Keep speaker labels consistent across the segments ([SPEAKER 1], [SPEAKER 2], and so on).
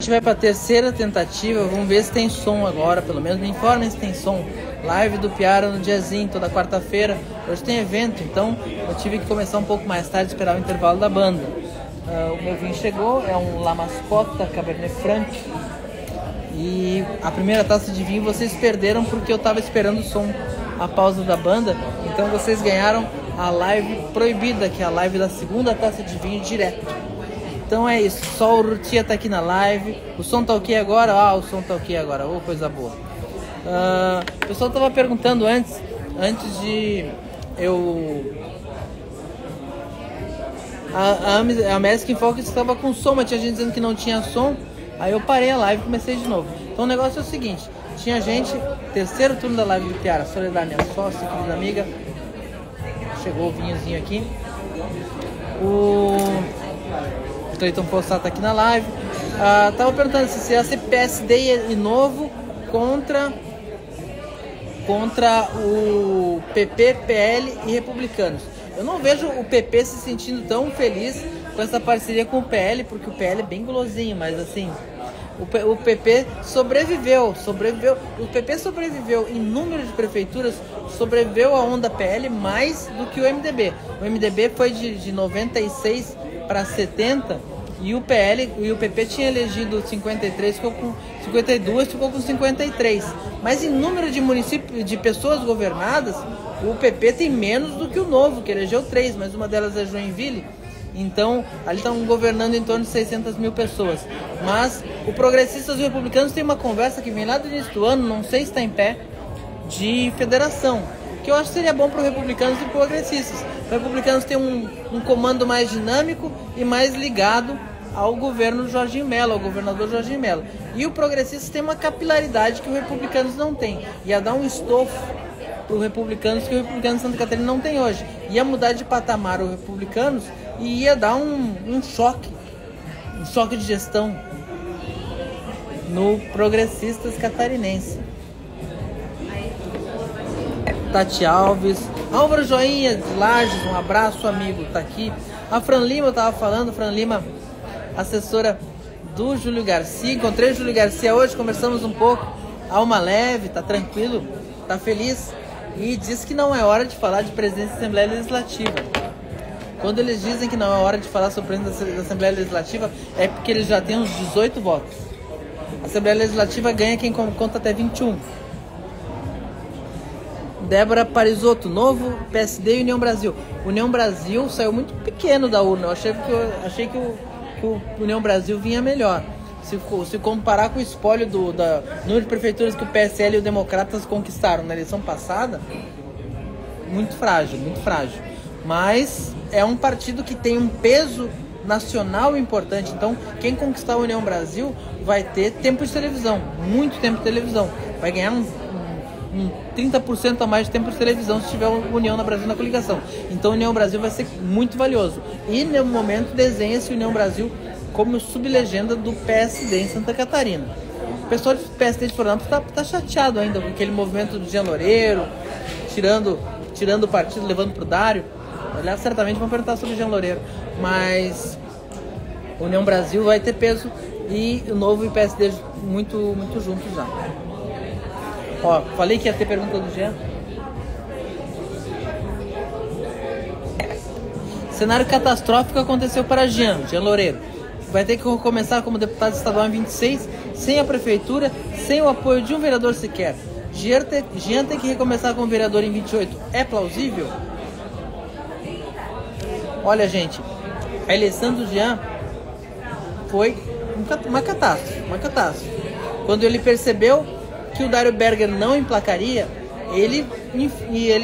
[SPEAKER 1] gente vai para a terceira tentativa. Vamos ver se tem som agora, pelo menos me informem se tem som. Live do Piara no diazinho, toda quarta-feira. Hoje tem evento, então eu tive que começar um pouco mais tarde, esperar o intervalo da banda. O meu vinho chegou, é um La Mascota Cabernet Franc. E a primeira taça de vinho vocês perderam porque eu estava esperando o som, a pausa da banda. Então vocês ganharam a live proibida, que é a live da segunda taça de vinho direto. Então é isso, só o Rutia tá aqui na live. O som tá ok agora? Ah, o som tá ok agora, oh, coisa boa. O pessoal tava perguntando antes de eu... A Masking Focus estava com som, mas tinha gente dizendo que não tinha som. Aí eu parei a live e comecei de novo. Então o negócio é o seguinte, tinha gente, terceiro turno da live do Piara, Soledad, minha sócia, querida amiga. Chegou o vinhozinho aqui. O Cleiton Possato tá aqui na live. Tava perguntando se ia ser PSD e Novo contra o PP, PL e Republicanos. Eu não vejo o PP se sentindo tão feliz com essa parceria com o PL, porque o PL é bem gulosinho, mas assim, o PP sobreviveu. O PP sobreviveu em número de prefeituras, sobreviveu a onda PL mais do que o MDB. O MDB foi de 96 para 70 e o PL e o PP tinha elegido 53, ficou com 52, ficou com 53. Mas em número de municípios, de pessoas governadas, o PP tem menos do que o Novo, que elegeu 3, mas uma delas é Joinville. Então, ali estão governando em torno de 600 mil pessoas. Mas o Progressistas e o Republicanos tem uma conversa que vem lá do início do ano, não sei se está em pé, de federação, que eu acho que seria bom para os Republicanos e Progressistas. Os Republicanos têm um comando mais dinâmico e mais ligado ao governo Jorginho Mello, ao governador Jorginho Mello. E o Progressistas tem uma capilaridade que os Republicanos não têm. Ia dar um estofo para os Republicanos que o Republicano de Santa Catarina não tem hoje. Ia mudar de patamar os Republicanos e ia dar um choque de gestão no Progressistas catarinense. Tati Alves, Álvaro Joinha de Lages, um abraço amigo, tá aqui. A Fran Lima, eu tava falando, Fran Lima, assessora do Júlio Garcia. Encontrei o Júlio Garcia hoje, conversamos um pouco, alma leve, tá tranquilo, tá feliz. E diz que não é hora de falar de presidente da Assembleia Legislativa. Quando eles dizem que não é hora de falar sobre o presidente da Assembleia Legislativa, é porque eles já têm uns 18 votos. A Assembleia Legislativa ganha quem conta até 21. Débora Parisotto, Novo, PSD e União Brasil. União Brasil saiu muito pequeno da urna. Eu achei que o União Brasil vinha melhor. Se comparar com o espólio da número de prefeituras que o PSL e os Democratas conquistaram na eleição passada, muito frágil, muito frágil. Mas é um partido que tem um peso nacional importante. Então, quem conquistar a União Brasil vai ter tempo de televisão, muito tempo de televisão. Vai ganhar um 30% a mais de tempo de televisão se tiver União na Brasil na coligação. Então, União Brasil vai ser muito valioso. E, no momento, desenha-se União Brasil como sublegenda do PSD em Santa Catarina. O pessoal do PSD de Florianópolis tá chateado ainda com aquele movimento do Jean Loureiro, tirando o partido, levando pro Dário. Aliás, certamente vão perguntar sobre o Jean Loureiro. Mas União Brasil vai ter peso e o Novo e o PSD muito, muito juntos já. Ó, falei que ia ter pergunta do Jean. Cenário catastrófico aconteceu para Jean Loureiro. Vai ter que começar como deputado estadual em 26, sem a prefeitura, sem o apoio de um vereador sequer. Jean tem que recomeçar como vereador em 28. É plausível? Olha, gente, a eleição do Jean foi uma catástrofe. Quando ele percebeu que o Dário Berger não emplacaria, ele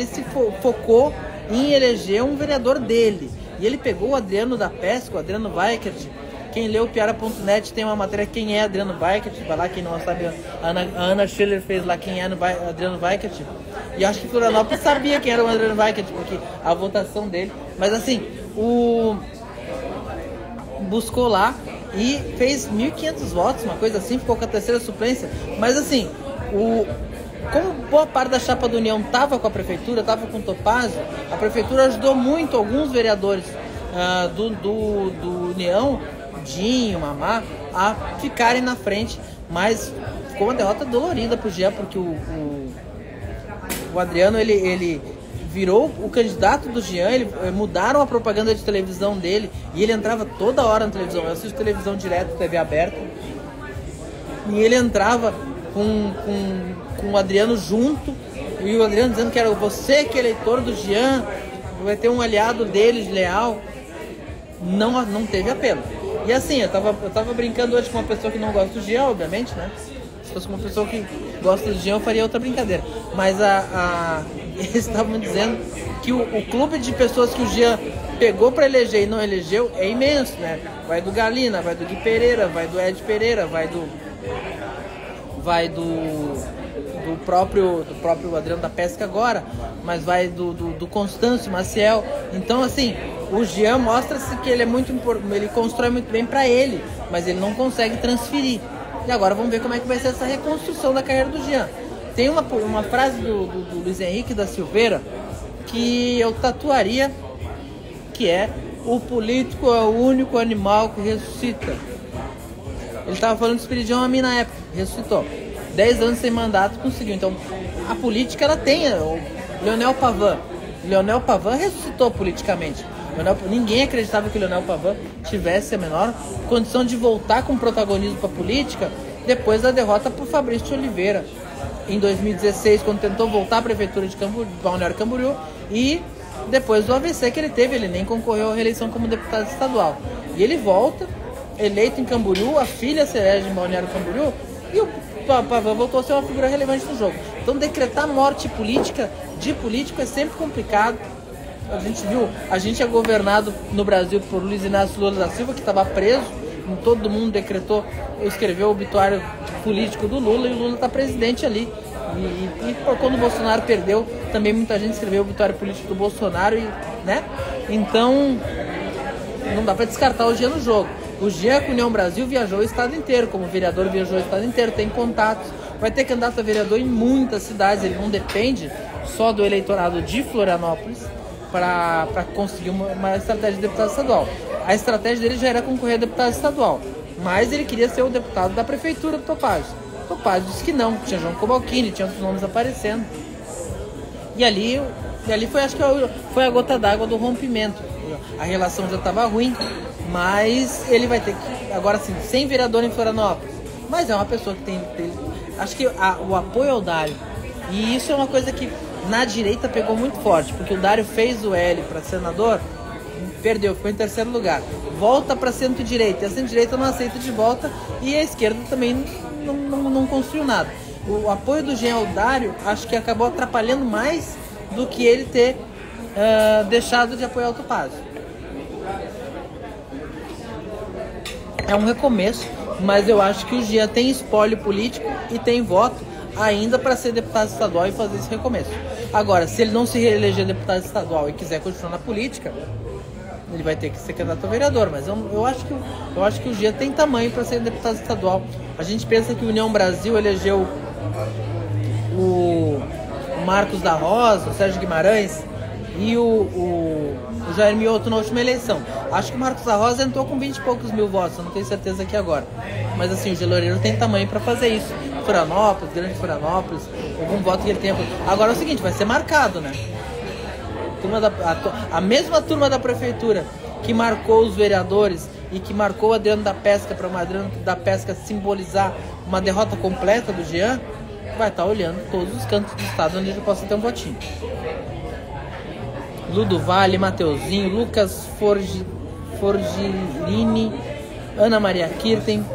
[SPEAKER 1] se focou em eleger um vereador dele. E ele pegou o Adriano da Pesca, o Adriano Weikert. Quem leu o Piara.net tem uma matéria quem é Adriano Weikert. Vai lá, quem não sabe, a Ana Schiller fez lá quem é Adriano Weikert. E acho que Florianópolis sabia quem era o Adriano Weikert, porque a votação dele. Mas assim, buscou lá e fez 1.500 votos, uma coisa assim, ficou com a terceira suplência. Mas assim, como boa parte da chapa do União estava com a prefeitura, estava com o Topázio, a prefeitura ajudou muito alguns vereadores do União Dinho, Mamá, a ficarem na frente, mas ficou uma derrota dolorida pro Jean, porque o Adriano, ele virou o candidato do Jean, mudaram a propaganda de televisão dele, e ele entrava toda hora na televisão. Eu assisto televisão direto, TV aberta, e ele entrava com o Adriano junto, e o Adriano dizendo que era você que é eleitor do Jean, vai ter um aliado dele, leal. Não teve apelo. E assim, eu tava brincando hoje com uma pessoa que não gosta do Jean, obviamente, né? Se fosse uma pessoa que gosta do Jean, eu faria outra brincadeira. Mas eles estavam dizendo que o clube de pessoas que o Jean pegou para eleger e não elegeu é imenso, né? Vai do Galina, vai do Gui Pereira, vai do Ed Pereira, vai do próprio Adriano da Pesca agora, mas vai do Constâncio, Maciel. Então, assim, o Jean mostra-se que ele é muito importante, ele constrói muito bem para ele, mas ele não consegue transferir. E agora vamos ver como é que vai ser essa reconstrução da carreira do Jean. Tem uma frase do Luiz Henrique da Silveira que eu tatuaria, que é: o político é o único animal que ressuscita. Ele estava falando do Espiridião a mim na época, ressuscitou. 10 anos sem mandato, conseguiu. Então, a política, ela tem. O Leonel Pavan ressuscitou politicamente. Ninguém acreditava que o Leonel Pavan tivesse a menor condição de voltar com protagonismo para a política depois da derrota para o Fabrício de Oliveira em 2016, quando tentou voltar à prefeitura de Balneário Camboriú, e depois do AVC que ele teve, ele nem concorreu à reeleição como deputado estadual. E ele volta, eleito em Camboriú, a filha se elege em Balneário Camboriú, e o Pavan voltou a ser uma figura relevante no jogo. Então, decretar morte política de político é sempre complicado. A gente é governado no Brasil por Luiz Inácio Lula da Silva, que estava preso, todo mundo escreveu o obituário político do Lula, e o Lula está presidente ali. E quando o Bolsonaro perdeu, também muita gente escreveu o obituário político do Bolsonaro, né? Então, não dá para descartar o Jean no jogo. O Jean, com a União Brasil, viajou o estado inteiro, como vereador viajou o estado inteiro, tem contatos, vai ter candidato a vereador em muitas cidades. Ele não depende só do eleitorado de Florianópolis para conseguir uma estratégia de deputado estadual. A estratégia dele já era concorrer a deputado estadual, mas ele queria ser o deputado da prefeitura do Topázio. O Topázio disse que não, tinha João Cobalcini, tinha outros nomes aparecendo. E ali foi, acho que foi a gota d'água do rompimento. A relação já estava ruim, mas ele vai ter que, agora sim, sem vereador em Florianópolis. Mas é uma pessoa que tem acho que o apoio ao Dário. E isso é uma coisa que na direita pegou muito forte, porque o Dário fez o L para senador, perdeu, ficou em terceiro lugar. Volta para centro-direita, e a centro-direita não aceita de volta, e a esquerda também não construiu nada. O apoio do Jean ao Dário, acho que acabou atrapalhando mais do que ele ter deixado de apoiar o Topázio. É um recomeço, mas eu acho que o Jean tem espólio político e tem voto ainda para ser deputado estadual e fazer esse recomeço. Agora, se ele não se reeleger deputado estadual e quiser continuar na política, ele vai ter que ser candidato a vereador. Mas eu acho que o Jean tem tamanho para ser deputado estadual. A gente pensa que a União Brasil elegeu o Marcos da Rosa, o Sérgio Guimarães e o Jair Mioto na última eleição. Acho que o Marcos da Rosa entrou com 20 e poucos mil votos, eu não tenho certeza aqui agora. Mas assim, o Geloreiro tem tamanho para fazer isso. Florianópolis, Grande Florianópolis, algum voto que ele tenha. Agora é o seguinte, vai ser marcado, né? A mesma turma da prefeitura que marcou os vereadores e que marcou o Adriano da Pesca para o Adriano da Pesca simbolizar uma derrota completa do Jean, vai estar olhando todos os cantos do estado onde ele possa ter um votinho. Ludo Vale, Mateuzinho, Lucas Forgirini, Ana Maria Kirten.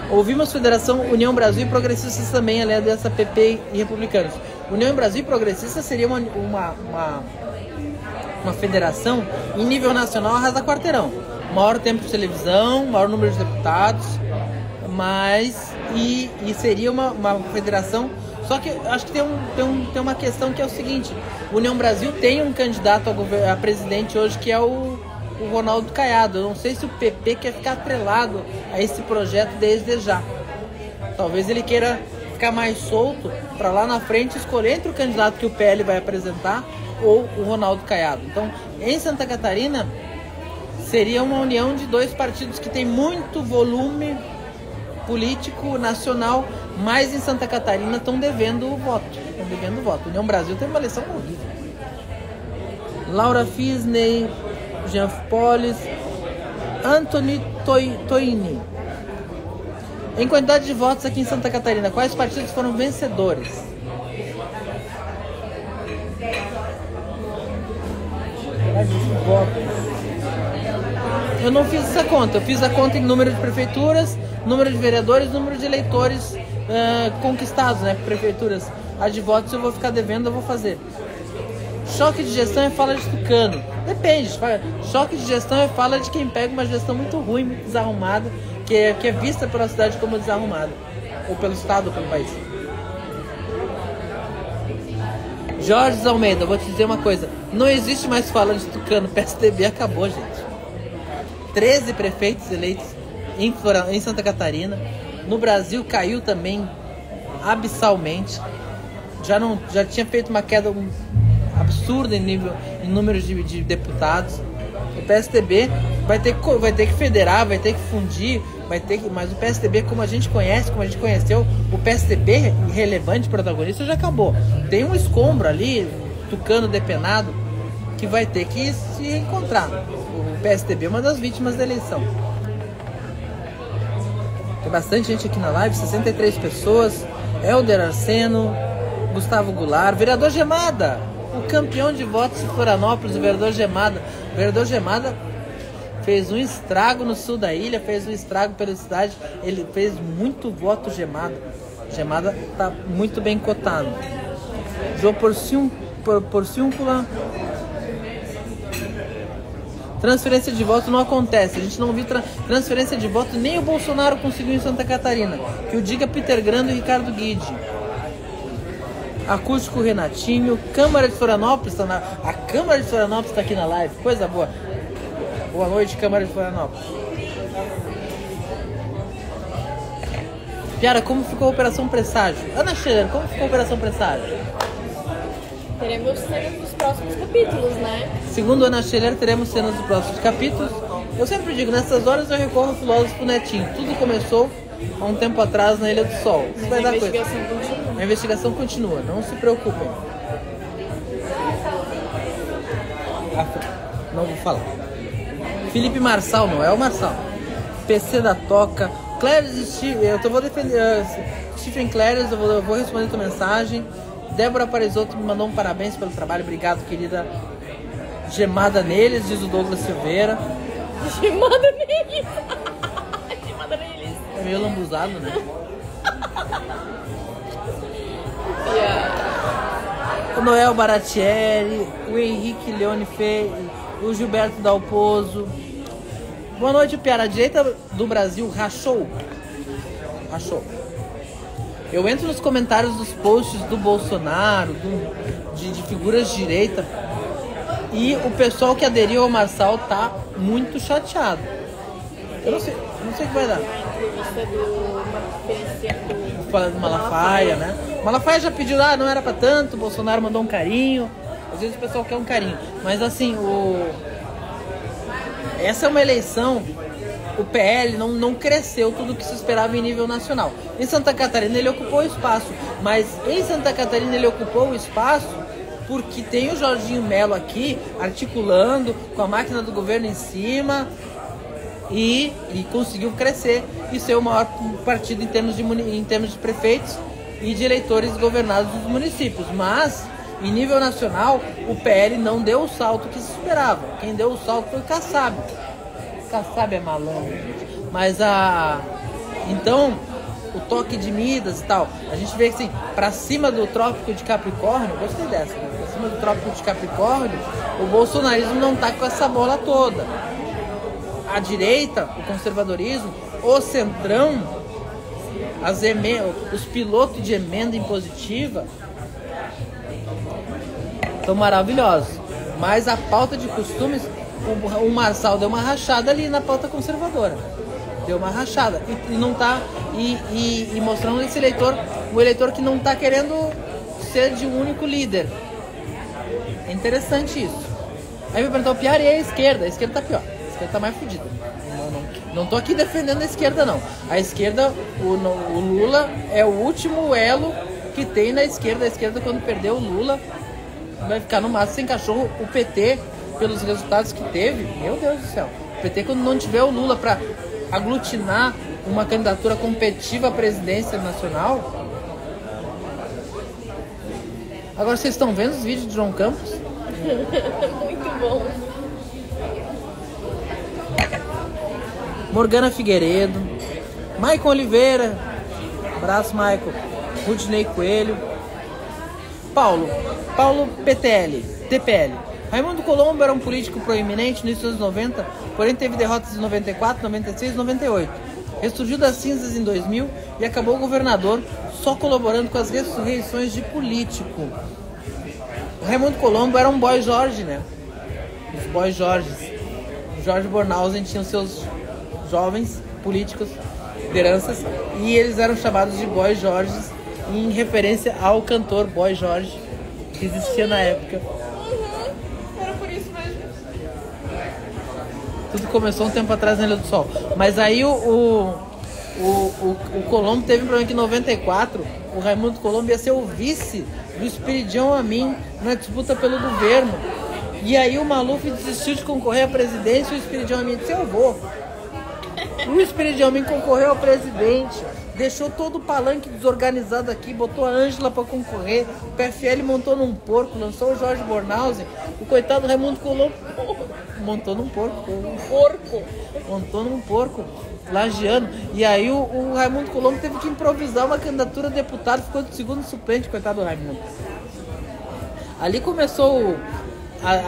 [SPEAKER 1] Ouvimos Federação União Brasil e Progressistas também, aliás, dessa PP e Republicanos. União Brasil e Progressistas seria uma federação em nível nacional arrasa quarteirão. Maior tempo de televisão, maior número de deputados, mas e seria uma federação. Só que acho que tem uma questão que é o seguinte: o União Brasil tem um candidato a presidente hoje que é o Ronaldo Caiado. Eu não sei se o PP quer ficar atrelado a esse projeto desde já. Talvez ele queira ficar mais solto para lá na frente escolher entre o candidato que o PL vai apresentar ou o Ronaldo Caiado. Então, em Santa Catarina, seria uma união de dois partidos que tem muito volume político nacional, mas em Santa Catarina estão devendo voto. União Brasil tem uma eleição horrível. Laura Fisney, Jean Polis, Anthony Toini. Em quantidade de votos aqui em Santa Catarina, quais partidos foram vencedores? Eu não fiz essa conta, eu fiz a conta em número de prefeituras, número de vereadores, número de eleitores conquistados, né? Prefeituras. A de votos eu vou ficar devendo, eu vou fazer. Choque de gestão é fala de tucano. Depende. Choque de gestão é fala de quem pega uma gestão muito ruim, muito desarrumada, que é vista pela cidade como desarrumada. Ou pelo estado, ou pelo país. Jorge Almeida, vou te dizer uma coisa. Não existe mais fala de tucano. PSDB acabou, gente. 13 prefeitos eleitos em Santa Catarina. No Brasil caiu também abissalmente. Já tinha feito uma queda absurda em números de deputados. O PSDB vai ter que federar, vai ter que fundir, mas o PSDB, como a gente conhece, como a gente conheceu, o PSDB irrelevante, protagonista, já acabou. Tem um escombro ali, tucano depenado, que vai ter que se encontrar. O PSDB é uma das vítimas da eleição. Tem bastante gente aqui na live, 63 pessoas. Helder Arseno, Gustavo Goulart, vereador Gemada, o campeão de votos em Florianópolis, o vereador Gemada. O vereador Gemada fez um estrago no sul da ilha, fez um estrago pela cidade, ele fez muito voto Gemada. Gemada está muito bem cotado. João Porciúncula. Transferência de voto não acontece. A gente não viu transferência de voto, nem o Bolsonaro conseguiu em Santa Catarina. Que o diga Peter Grando e Ricardo Guide. Acústico Renatinho. Câmara de Florianópolis a Câmara de Florianópolis está aqui na live. Coisa boa. Boa noite, Câmara de Florianópolis. Piara, como ficou a Operação Presságio? Ana Scherer, como ficou a Operação Presságio?
[SPEAKER 2] Teremos cenas dos próximos capítulos, né?
[SPEAKER 1] Segundo Ana Scherer, teremos cenas dos próximos capítulos. Eu sempre digo, nessas horas eu recorro ao filósofo Netinho. Tudo começou há um tempo atrás na Ilha do Sol. Isso vai dar coisa. A investigação continua, não se preocupem. Não vou falar. Felipe Marçal, não é o Marçal. PC da Toca. Clares, eu vou defender. Stephen Clares, eu vou responder a tua mensagem. Débora Parisotto me mandou um parabéns pelo trabalho. Obrigado, querida. Gemada neles, diz o Douglas Silveira.
[SPEAKER 2] Gemada neles. Gemada neles.
[SPEAKER 1] É meio lambuzado, né? O Noel Baratieri, o Henrique Leone Fei, o Gilberto Dalpozo. Boa noite, Piara. A direita do Brasil rachou. Eu entro nos comentários dos posts do Bolsonaro, de figuras de direita, e o pessoal que aderiu ao Marçal tá muito chateado. Eu não sei o que vai dar.
[SPEAKER 2] A entrevista
[SPEAKER 1] Falando do Malafaia, né? O Malafaia já pediu, não era pra tanto, o Bolsonaro mandou um carinho. Às vezes o pessoal quer um carinho. Mas assim, essa é uma eleição. O PL não cresceu tudo o que se esperava em nível nacional. Em Santa Catarina ele ocupou o espaço, mas em Santa Catarina ele ocupou o espaço porque tem o Jorginho Melo aqui articulando com a máquina do governo em cima e conseguiu crescer e ser o maior partido em termos de prefeitos e de eleitores governados dos municípios. Mas, em nível nacional, o PL não deu o salto que se esperava. Quem deu o salto foi o Kassab. Kassab é malandro, gente. Mas então, o toque de Midas e tal, a gente vê que assim, pra cima do Trópico de Capricórnio, gostei dessa, né? Pra cima do Trópico de Capricórnio, o bolsonarismo não tá com essa bola toda. A direita, o conservadorismo, o centrão, os pilotos de emenda impositiva estão maravilhosos. Mas a pauta de costumes, o Marçal deu uma rachada ali na pauta conservadora. Deu uma rachada. E não tá. E mostrando esse eleitor, o eleitor que não tá querendo ser de um único líder. É interessante isso. Aí me perguntou, Piara, e a esquerda? A esquerda tá pior. A esquerda tá mais fodida. Não tô aqui defendendo a esquerda, não. A esquerda, o Lula é o último elo que tem na esquerda. A esquerda, quando perder o Lula, vai ficar no máximo sem cachorro. O PT, pelos resultados que teve, meu Deus do céu. O PT, quando não tiver o Lula para aglutinar uma candidatura competitiva à presidência nacional. Agora vocês estão vendo os vídeos de João Campos?
[SPEAKER 2] Muito bom.
[SPEAKER 1] Morgana Figueiredo, Maicon Oliveira, abraço Maicon, Rudney Coelho, Paulo TPL. Raimundo Colombo era um político proeminente nos anos 90, porém teve derrotas em 94, 96 e 98. Ressurgiu das cinzas em 2000 e acabou governador, só colaborando com as ressurreições de político. O Raimundo Colombo era um boy Jorge, né? Os boy Jorges. O Jorge Bornhausen tinha os seus jovens políticos, lideranças, e eles eram chamados de boy Jorges em referência ao cantor Boy Jorge, que existia na época.
[SPEAKER 2] Era por isso mesmo.
[SPEAKER 1] Tudo começou um tempo atrás na Ilha do Sol. Mas aí o Colombo teve um problema que em 94 o Raimundo Colombo ia ser o vice do Espiridião Amin na disputa pelo governo. E aí o Maluf desistiu de concorrer à presidência e o Espiridião Amin disse: eu vou. O Espiridião Amin concorreu ao presidente, deixou todo o palanque desorganizado aqui, botou a Ângela para concorrer, o PFL montou num porco, lançou o Jorge Bornhausen, o coitado Raimundo Colombo montou num porco. Montou num porco, lagiano. E aí o Raimundo Colombo teve que improvisar uma candidatura a deputado, ficou de segundo suplente, coitado do Raimundo. Ali começou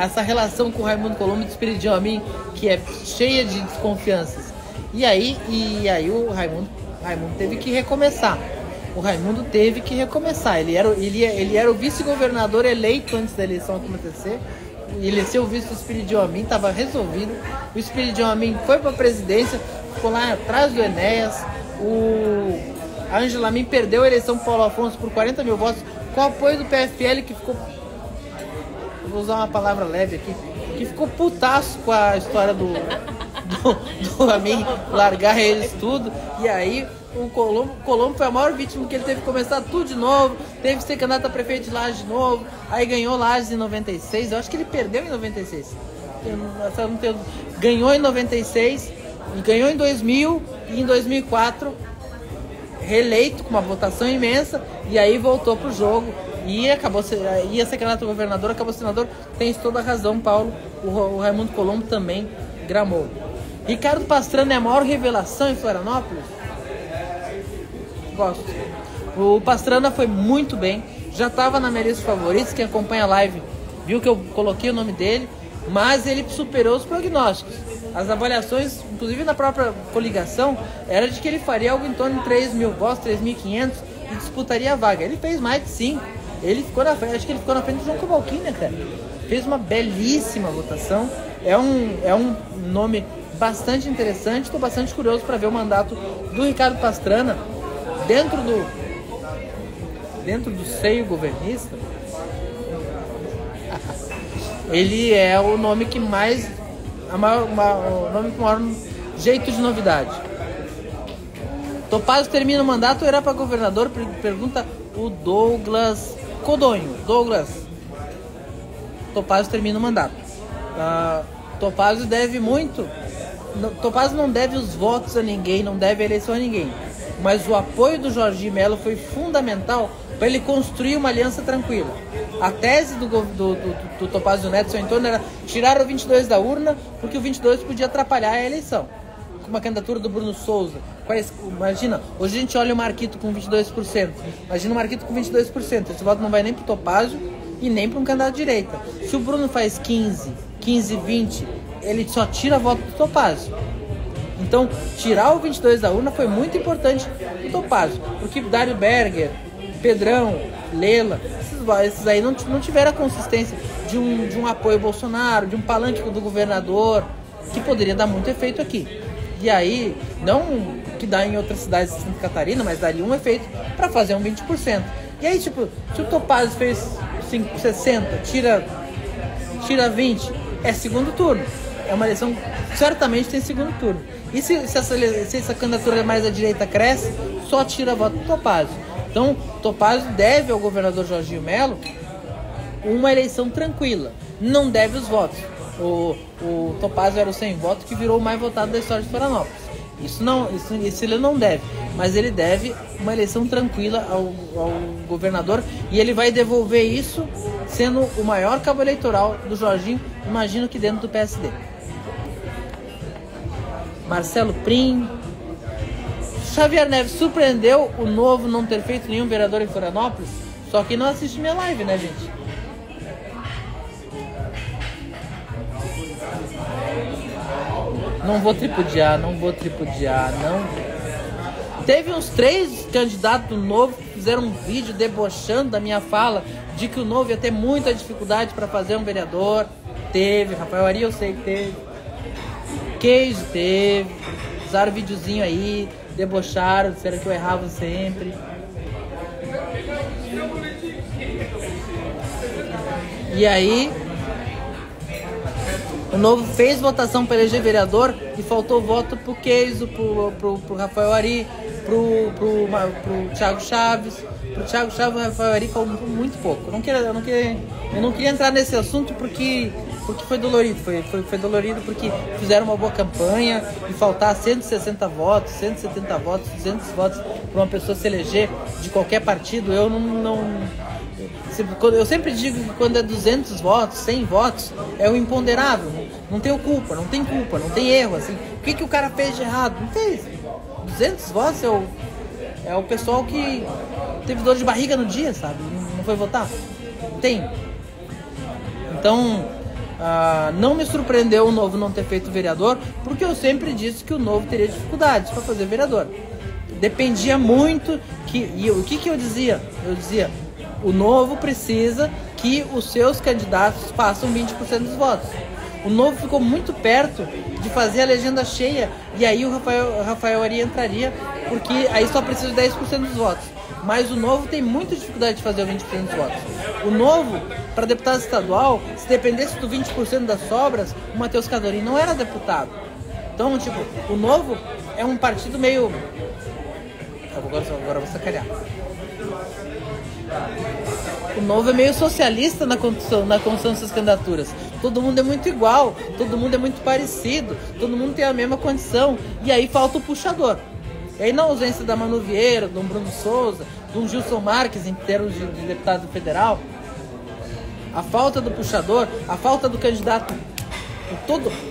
[SPEAKER 1] essa relação com o Raimundo Colombo de Espiridião Amin, que é cheia de desconfianças. E aí o Raimundo teve que recomeçar. Ele era o vice-governador eleito antes da eleição acontecer. Ele ia ser o vice do Espiridião Amin, estava resolvido. O Espiridião Amin foi para a presidência, ficou lá atrás do Enéas. A Ângela Amin perdeu a eleição para o Paulo Afonso por 40 mil votos, com o apoio do PFL, que ficou... Vou usar uma palavra leve aqui. Que ficou putaço com a história do Amin largar eles tudo. E aí o Colombo foi a maior vítima, que ele teve que começar tudo de novo, teve que ser candidato a prefeito de Lages de novo, aí ganhou Lages em 96, eu acho que ele perdeu em 96, ganhou em 96, e ganhou em 2000 e em 2004 reeleito com uma votação imensa, e aí voltou pro jogo e ia ser candidato a governador, acabou senador. Tens toda a razão, Paulo, o Raimundo Colombo também gramou. Ricardo Pastrana é a maior revelação em Florianópolis? Gosto. O Pastrana foi muito bem, já estava na minha lista de favoritos. Quem acompanha a live viu que eu coloquei o nome dele, mas ele superou os prognósticos. As avaliações, inclusive na própria coligação, era de que ele faria algo em torno de 3 mil votos, 3.500, e disputaria a vaga. Ele fez mais de 5. Ele ficou na frente, acho que ele ficou na frente do João Cavalcante, né, cara? Fez uma belíssima votação. É um nome bastante interessante. Estou bastante curioso para ver o mandato do Ricardo Pastrana dentro do seio governista. Ele é o nome que mais o nome com maior jeito de novidade. Topazio termina o mandato ou irá para governador? Pergunta o Douglas Codonho. Douglas, Topazio termina o mandato. Topazio deve muito. Topazio não deve os votos a ninguém, não deve a eleição a ninguém. Mas o apoio do Jorginho Melo foi fundamental para ele construir uma aliança tranquila. A tese do Topazio Neto, seu entorno, era tirar o 22 da urna, porque o 22 podia atrapalhar a eleição. Com uma candidatura do Bruno Souza. Imagina, hoje a gente olha o Marquito com 22%. Imagina o Marquito com 22%. Esse voto não vai nem para o Topazio e nem para um candidato de direita. Se o Bruno faz 15, 20, ele só tira voto do Topazio. Então, tirar o 22 da urna foi muito importante pro Topazio, porque Dário Berger, Pedrão, Lela, esses aí não tiveram a consistência de um apoio ao Bolsonaro, de um palanque do governador, que poderia dar muito efeito aqui. E aí, não que dá em outras cidades de Santa Catarina, mas daria um efeito para fazer um 20%. E aí, tipo, se o Topazio fez 60, tira 20, é segundo turno. é uma eleição que certamente tem segundo turno. E se essa candidatura mais à direita cresce, só tira voto do Topázio. Então, Topázio deve ao governador Jorginho Melo uma eleição tranquila. Não deve os votos. O Topázio era o sem voto que virou o mais votado da história de Florianópolis. Isso ele não deve. Mas ele deve uma eleição tranquila ao governador. E ele vai devolver isso sendo o maior cabo eleitoral do Jorginho, imagino que dentro do PSD. Marcelo Prim. Xavier Neves, surpreendeu o Novo não ter feito nenhum vereador em Florianópolis? Só que não assiste minha live, né, gente? Não vou tripudiar, não. Teve uns 3 candidatos do Novo que fizeram um vídeo debochando da minha fala de que o Novo ia ter muita dificuldade para fazer um vereador. Teve, Rafael Ari eu sei que teve. Queijo teve. Usaram videozinho aí, debocharam, disseram que eu errava sempre. E aí, o Novo fez votação para eleger vereador e faltou voto pro Queijo, pro Rafael Ari, pro Thiago Chaves. Pro Thiago Chaves e Rafael Ari faltou muito pouco. Eu não queria entrar nesse assunto porque foi dolorido. Foi dolorido porque fizeram uma boa campanha e faltar 160 votos, 170 votos, 200 votos para uma pessoa se eleger de qualquer partido, eu sempre digo que quando é 200 votos, 100 votos, é o imponderável. Não tem culpa, não tem erro. Assim. O que o cara fez de errado? Não fez. 200 votos é o pessoal que teve dor de barriga no dia, sabe? Não foi votar. Tem. Então, não me surpreendeu o Novo não ter feito vereador, porque eu sempre disse que o Novo teria dificuldades para fazer vereador. Dependia muito e o que eu dizia? Eu dizia, o Novo precisa que os seus candidatos façam 20% dos votos. O Novo ficou muito perto de fazer a legenda cheia e aí o Rafael Ari entraria, porque aí só precisa de 10% dos votos. Mas o Novo tem muita dificuldade de fazer o 20% dos votos. O Novo, para deputado estadual, se dependesse do 20% das sobras, o Matheus Cadorim não era deputado. Então, tipo, o Novo é um partido meio... Agora eu vou sacanear. O Novo é meio socialista na construção dessas candidaturas. Todo mundo é muito igual, todo mundo é muito parecido, todo mundo tem a mesma condição. E aí falta o puxador. E aí na ausência da Manu Vieira, do Bruno Souza, do Gilson Marques em termos de deputado federal, a falta do puxador, a falta do candidato,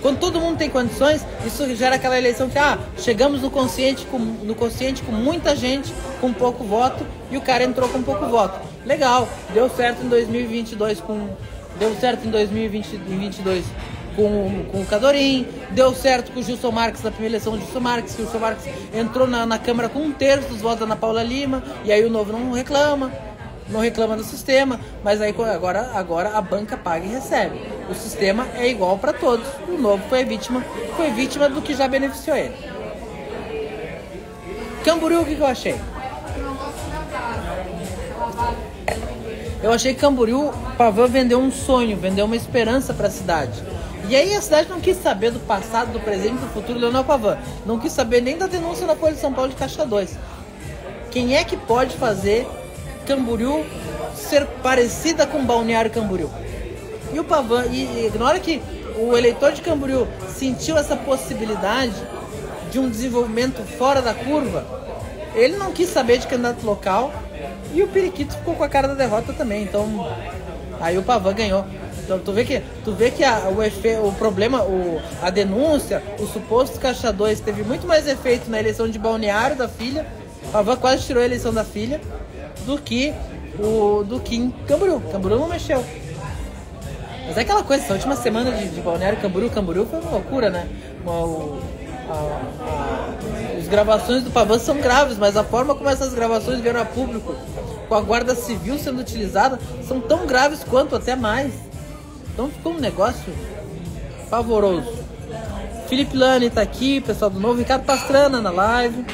[SPEAKER 1] quando todo mundo tem condições, isso gera aquela eleição que chegamos no consciente com muita gente, com pouco voto, e o cara entrou com pouco voto. Legal, deu certo em 2022 com o Cadorim, deu certo com o Gilson Marques na primeira eleição do Gilson Marques, que o Gilson Marques entrou na Câmara com 1/3 dos votos da Ana Paula Lima, e aí o Novo não reclama do sistema, mas aí agora a banca paga e recebe. O sistema é igual para todos. O Novo foi vítima do que já beneficiou ele. Camboriú, o que eu achei? Eu achei que Camboriú, Pavão vendeu um sonho, vendeu uma esperança para a cidade. E aí a cidade não quis saber do passado, do presente, do futuro do Leonel Pavão. Não quis saber nem da denúncia da Folha de São Paulo de Caixa 2. Quem é que pode fazer Camboriú ser parecida com Balneário Camboriú? E o Pavão, e na hora que o eleitor de Camboriú sentiu essa possibilidade de um desenvolvimento fora da curva, ele não quis saber de candidato local e o Periquito ficou com a cara da derrota também. Então, aí o Pavão ganhou. Então, tu vê que o problema, a denúncia, o suposto Caixa 2 teve muito mais efeito na eleição de Balneário da filha. O Pavão quase tirou a eleição da filha do que em Camboriú. Camboriú não mexeu. Mas é aquela coisa, essa última semana de Balneário Camboriú foi uma loucura, né? As gravações do Pavão são graves, mas a forma como essas gravações vieram a público, com a Guarda Civil sendo utilizada, são tão graves quanto, até mais. Então ficou um negócio pavoroso. Felipe Lani tá aqui, pessoal do Novo. Ricardo Pastrana na live.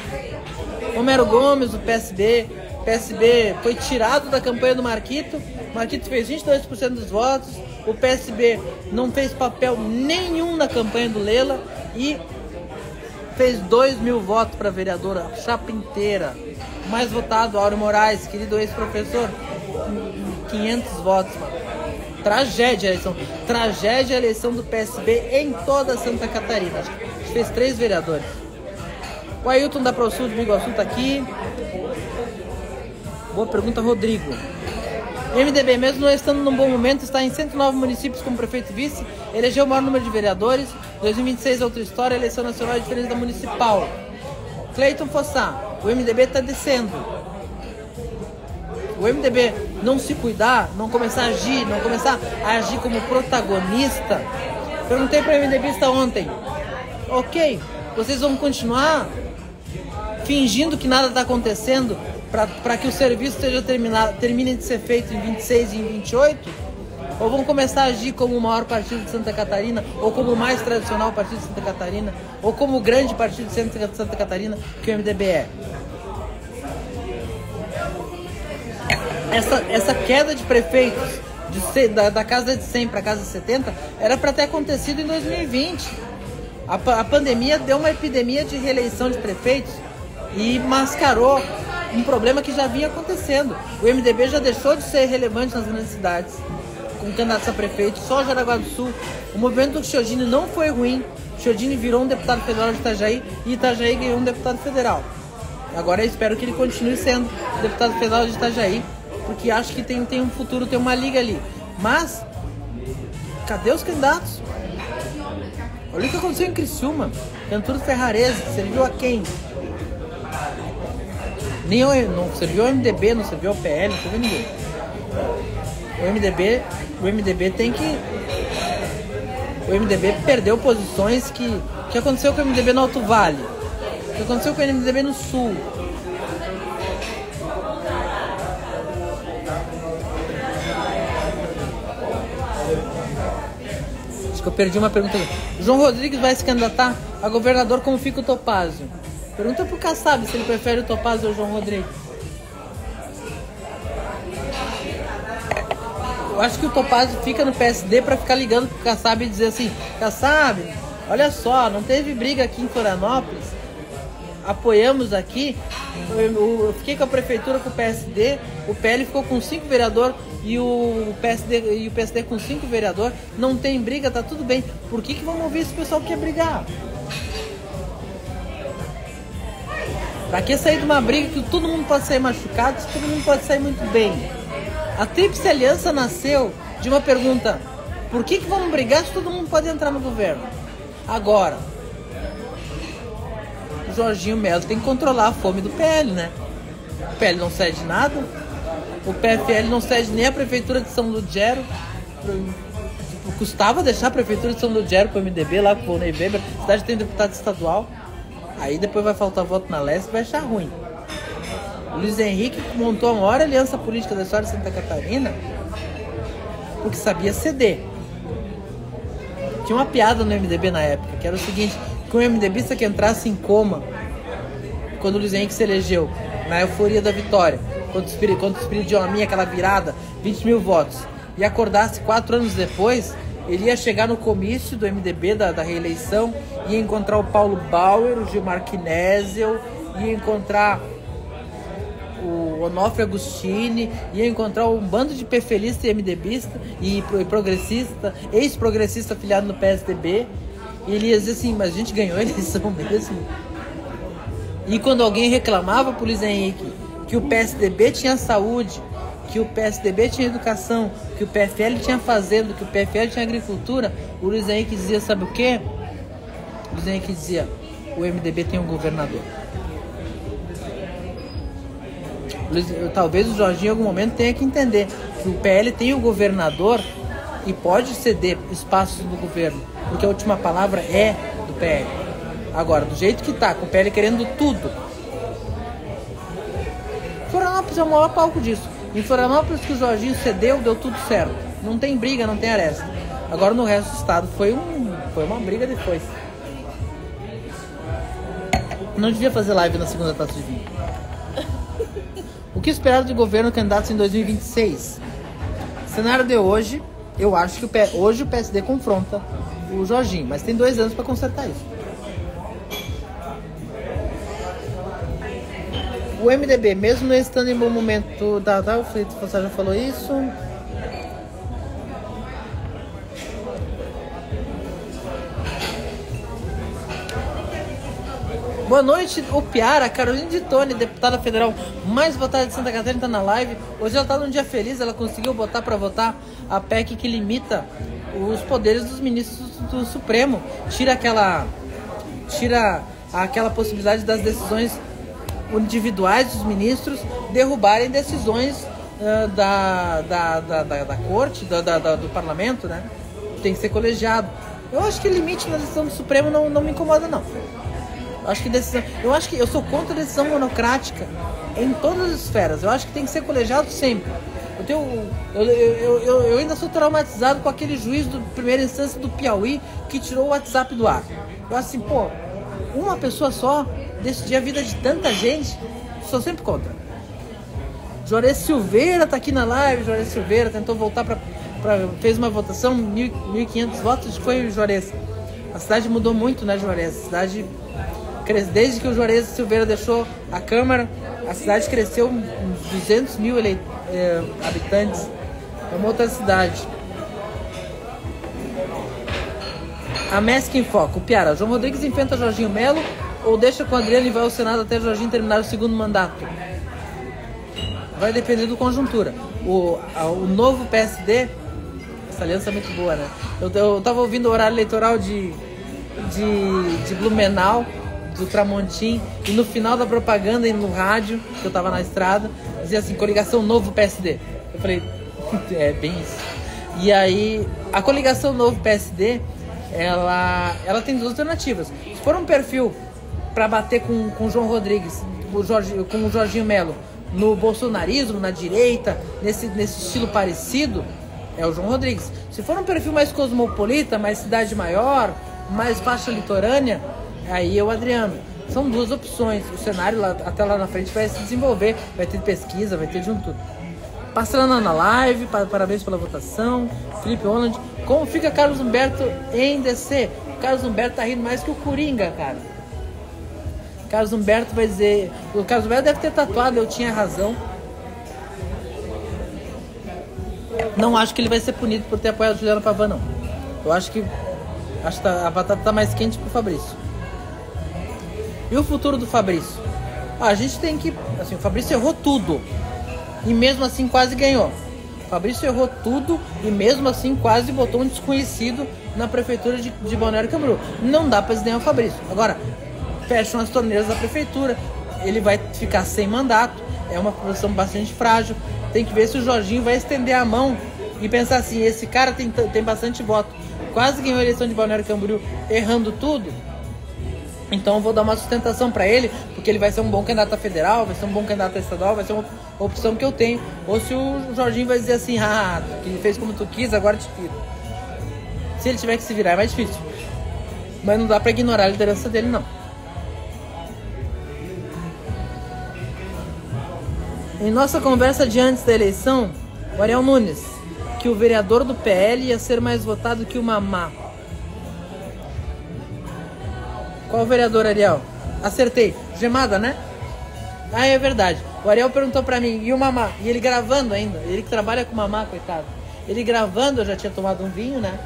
[SPEAKER 1] Homero Gomes, do PSD. PSB foi tirado da campanha do Marquito. O Marquito fez 22% dos votos. O PSB não fez papel nenhum na campanha do Lela e fez 2.000 votos para vereadora, a chapa inteira. O mais votado, Áureo Moraes, querido ex-professor, 500 votos, mano. Tragédia a eleição. Tragédia a eleição do PSB em toda Santa Catarina. A gente fez 3 vereadores. O Ailton da ProSul de Biguaçu tá aqui. Boa pergunta, Rodrigo. MDB, mesmo não estando num bom momento, está em 109 municípios como prefeito e vice, elegeu o maior número de vereadores. 2026 é outra história, a eleição nacional é diferente da municipal. Cleiton Fossá, o MDB está descendo. O MDB não se cuidar, não começar a agir, não começar a agir como protagonista. Perguntei para o MDBista ontem, ok, vocês vão continuar fingindo que nada está acontecendo para que o serviço termine de ser feito em 26 e em 28? Ou vão começar a agir como o maior partido de Santa Catarina, ou como o mais tradicional partido de Santa Catarina, ou como o grande partido de Santa Catarina que o MDB é? Essa queda de prefeitos da casa de 100 para a casa de 70 era para ter acontecido em 2020. A pandemia deu uma epidemia de reeleição de prefeitos e mascarou um problema que já vinha acontecendo. O MDB já deixou de ser relevante nas grandes cidades, com candidatos a prefeito, só Jaraguá do Sul. O movimento do Chiodini não foi ruim. O Chiodini virou um deputado federal de Itajaí e Itajaí ganhou um deputado federal. Agora eu espero que ele continue sendo deputado federal de Itajaí, porque acho que tem um futuro, tem uma liga ali. Mas, cadê os candidatos? Olha o que aconteceu em Criciúma. Cantura Ferrarese, serviu a quem? Não serviu ao MDB, não serviu ao PL, não serviu a ninguém. O MDB tem que... O MDB perdeu posições que aconteceu com o MDB no Alto Vale, que aconteceu com o MDB no Sul. Acho que eu perdi uma pergunta. João Rodrigues vai se candidatar a governador, como fica o Topázio? Pergunta pro Kassab se ele prefere o Topázio ou o João Rodrigues. Eu acho que o Topázio fica no PSD para ficar ligando pro Kassab e dizer assim: Kassab, olha só, não teve briga aqui em Florianópolis, apoiamos aqui, eu fiquei com a prefeitura com o PSD, o PL ficou com 5 vereadores e o PSD com 5 vereadores, não tem briga, tá tudo bem. Por que vamos ouvir esse pessoal que quer brigar? Pra que sair de uma briga que todo mundo pode sair machucado, se todo mundo pode sair muito bem? A Tríplice Aliança nasceu de uma pergunta: por que vamos brigar se todo mundo pode entrar no governo? Agora, o Jorginho Melo tem que controlar a fome do PL, né? O PL não cede nada, o PFL não cede nem a prefeitura de São Ludgero. Custava deixar a prefeitura de São Ludgero pro MDB, lá com o Ney Weber, a cidade tem deputado estadual. Aí depois vai faltar voto na Leste e vai achar ruim. O Luiz Henrique montou a maior aliança política da história de Santa Catarina porque sabia ceder. Tinha uma piada no MDB na época, que era o seguinte: que um MDBista que entrasse em coma quando o Luiz Henrique se elegeu, na euforia da vitória, quando o espírito de Olaminha, aquela virada, 20.000 votos, e acordasse 4 anos depois, ele ia chegar no comício do MDB da reeleição, ia encontrar o Paulo Bauer, o Gilmar Knezel, ia encontrar o Onofre Agostini, ia encontrar um bando de pefelista e MDBista e progressista, ex-progressista afiliado no PSDB, e ele ia dizer assim: mas a gente ganhou a eleição mesmo? E quando alguém reclamava pro Luiz Henrique que o PSDB tinha saúde, que o PSDB tinha educação, que o PFL tinha fazenda, que o PFL tinha agricultura, o Luiz Henrique dizia, sabe o quê? O Luiz Henrique dizia: o MDB tem um governador. Talvez o Jorginho em algum momento tenha que entender que o PL tem um governador e pode ceder espaços no governo, porque a última palavra é do PL. Agora, do jeito que tá, com o PL querendo tudo, Florianópolis é o maior palco disso. Em Florianópolis, que o Jorginho cedeu, deu tudo certo. Não tem briga, não tem aresta. Agora no resto do estado foi uma briga depois. Não devia fazer live na segunda taça de vinho. O que esperar de governo candidatos em 2026? Cenário de hoje, eu acho que hoje o PSD confronta o Jorginho, mas tem 2 anos para consertar isso. O MDB, mesmo não estando em bom momento, o Felipe você já falou isso. Boa noite, o Piara, Carolina de Tone, deputada federal mais votada de Santa Catarina, está na live. Hoje ela está num dia feliz, ela conseguiu botar para votar a PEC que limita os poderes dos ministros do Supremo. Tira aquela possibilidade das decisões individuais dos ministros derrubarem decisões da corte, do parlamento, né? Tem que ser colegiado. Eu acho que limite na decisão do Supremo não me incomoda, não. Eu acho que eu sou contra a decisão monocrática em todas as esferas. Eu acho que tem que ser colegiado sempre. Eu ainda sou traumatizado com aquele juiz de primeira instância do Piauí que tirou o WhatsApp do ar. Eu acho assim, uma pessoa só decidir a vida de tanta gente, sou sempre contra. Juarez Silveira tá aqui na live. Juarez Silveira tentou voltar fez uma votação, 1.500 votos, foi o Juarez. A cidade mudou muito, né, Juarez? A cidade desde que o Juarez Silveira deixou a Câmara, a cidade cresceu uns 200 mil habitantes. É uma outra cidade. A MESC em Foco. Piara, João Rodrigues enfrenta Jorginho Melo ou deixa com o Adriano e vai ao Senado até Jorginho terminar o segundo mandato? Vai depender do conjuntura. O novo PSD, essa aliança é muito boa, né? Eu tava ouvindo o horário eleitoral de Blumenau, do Tramontim, e no final da propaganda e no rádio, que eu tava na estrada, dizia assim, coligação novo PSD. Eu falei, é bem isso. E aí, a coligação novo PSD, ela tem 2 alternativas. Se for um perfil para bater com o João Rodrigues, com o Jorginho Melo, no bolsonarismo, na direita, nesse estilo parecido, é o João Rodrigues. Se for um perfil mais cosmopolita, mais cidade maior, mais faixa litorânea, aí é o Adriano. São 2 opções. O cenário até lá na frente vai se desenvolver. Vai ter pesquisa, vai ter de um tudo. Passando na live, parabéns pela votação. Felipe Holland. Como fica Carlos Humberto em DC? O Carlos Humberto tá rindo mais que o Coringa, cara. Carlos Humberto vai dizer... O Carlos Humberto deve ter tatuado, eu tinha razão. Não acho que ele vai ser punido por ter apoiado a Juliana Pavão, não. Eu acho que a batata tá mais quente pro Fabrício. E o futuro do Fabrício? A gente tem que... Assim, o Fabrício errou tudo. E mesmo assim quase ganhou. O Fabrício errou tudo e mesmo assim quase botou um desconhecido na prefeitura de Balneário Camboriú. Não dá pra desdenhar o Fabrício. Agora, fecham as torneiras da prefeitura. Ele vai ficar sem mandato. É uma posição bastante frágil. Tem que ver se o Jorginho vai estender a mão e pensar assim, esse cara tem bastante voto. Quase ganhou a eleição de Balneário Camboriú errando tudo. Então eu vou dar uma sustentação pra ele, porque ele vai ser um bom candidato a federal, vai ser um bom candidato a estadual, vai ser uma opção que eu tenho. Ou se o Jorginho vai dizer assim, que fez como tu quis, agora te tiro. Se ele tiver que se virar é mais difícil. Mas não dá pra ignorar a liderança dele, não. Em nossa conversa de antes da eleição, o Ariel Nunes, que o vereador do PL ia ser mais votado que o Mamá. Qual vereador, Ariel? Acertei. Gemada, né? Ah, é verdade. O Ariel perguntou pra mim, e o Mamá? E ele gravando ainda. Ele que trabalha com o Mamá, coitado. Ele gravando, eu já tinha tomado um vinho, né?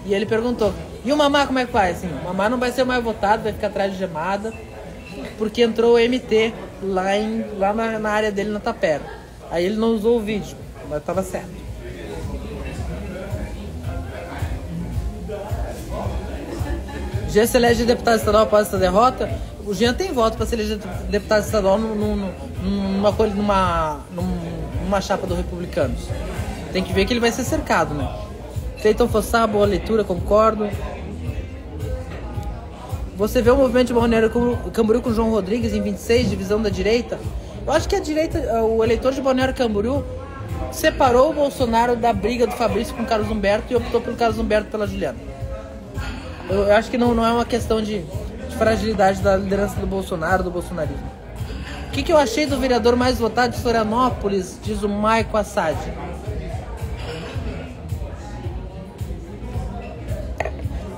[SPEAKER 1] E ele perguntou, e o Mamá como é que vai? Assim, o Mamá não vai ser mais votado, vai ficar atrás de Gemada, porque entrou o MT lá na área dele, na Tapera. Aí ele não usou o vídeo, mas tava certo. Jean se elege deputado estadual após essa derrota. O Jean tem voto para se eleger deputado estadual numa chapa do Republicanos. Tem que ver que ele vai ser cercado, né? Cleiton Fossá, boa leitura, concordo. Você vê o movimento de Balneário Camboriú com João Rodrigues em 26, divisão da direita? Eu acho que a direita, o eleitor de Balneário Camboriú separou o Bolsonaro da briga do Fabrício com o Carlos Humberto e optou pelo Carlos Humberto pela Juliana. Eu acho que não é uma questão de fragilidade da liderança do Bolsonaro, do bolsonarismo. O que eu achei do vereador mais votado de Florianópolis, diz o Maico Assad.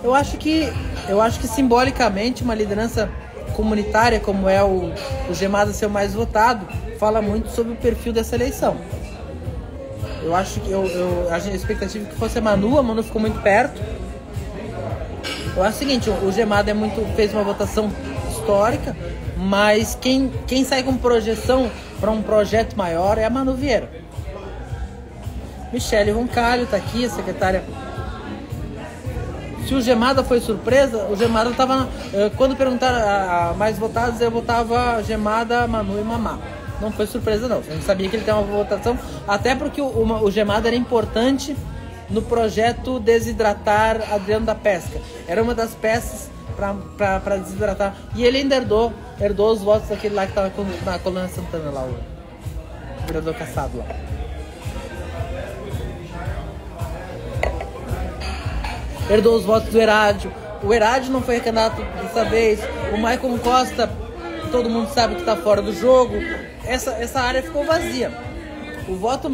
[SPEAKER 1] Eu acho que simbolicamente uma liderança comunitária como é o Gemada ser o mais votado, fala muito sobre o perfil dessa eleição. Eu acho que a expectativa que fosse a Manu ficou muito perto. Eu acho o seguinte, o Gemada fez uma votação histórica, mas quem sai com projeção para um projeto maior é a Manu Vieira. Michele Roncalho está aqui, a secretária. Se o Gemada foi surpresa, o Gemada estava... Quando perguntaram a mais votados, eu votava Gemada, Manu e Mamá. Não foi surpresa não, a gente sabia que ele tem uma votação, até porque o Gemada era importante no projeto Desidratar Adriano da Pesca. Era uma das peças para desidratar. E ele ainda herdou os votos daquele lá que estava na Colônia Santana, lá, o vereador Caçado lá. Herdou os votos do Herádio. O Herádio não foi candidato dessa vez. O Maicon Costa, todo mundo sabe que está fora do jogo. Essa área ficou vazia. O voto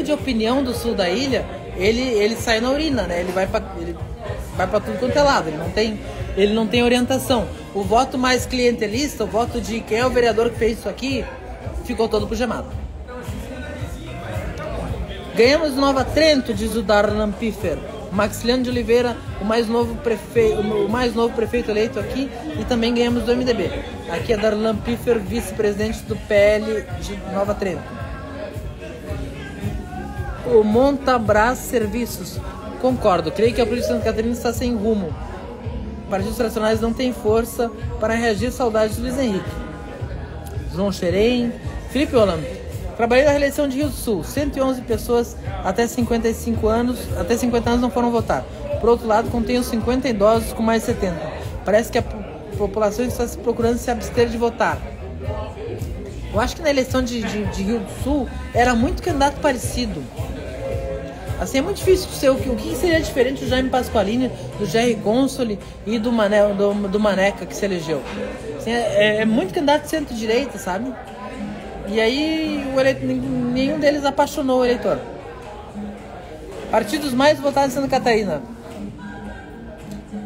[SPEAKER 1] de opinião do sul da ilha, ele sai na urina, né? Ele vai para tudo quanto é lado. Ele não tem orientação. O voto mais clientelista, o voto de quem é o vereador que fez isso aqui, ficou todo pro Gemada. Ganhamos Nova Trento, diz o Darlan Piffer. Maxiliano de Oliveira, o mais novo prefeito eleito aqui, e também ganhamos do MDB. Aqui é Darlan Piffer, vice-presidente do PL de Nova Trento. O Montabras Serviços. Concordo, creio que a polícia de Santa Catarina está sem rumo. Partidos tradicionais não têm força para reagir às saudades de Luiz Henrique. João Xerém. Felipe Holanda. Trabalhei na reeleição de Rio do Sul. 111 pessoas até 50 anos não foram votar. Por outro lado, contém os 50 idosos com mais de 70. Parece que a população está se procurando se abster de votar. Eu acho que na eleição de Rio do Sul era muito candidato parecido. Assim, é muito difícil ser o que seria diferente do Jaime Pasqualini, do Jerry Consoli e do Maneca que se elegeu. Assim, é muito candidato centro-direita, sabe? E aí nenhum deles apaixonou o eleitor. Partidos mais votados em Santa Catarina: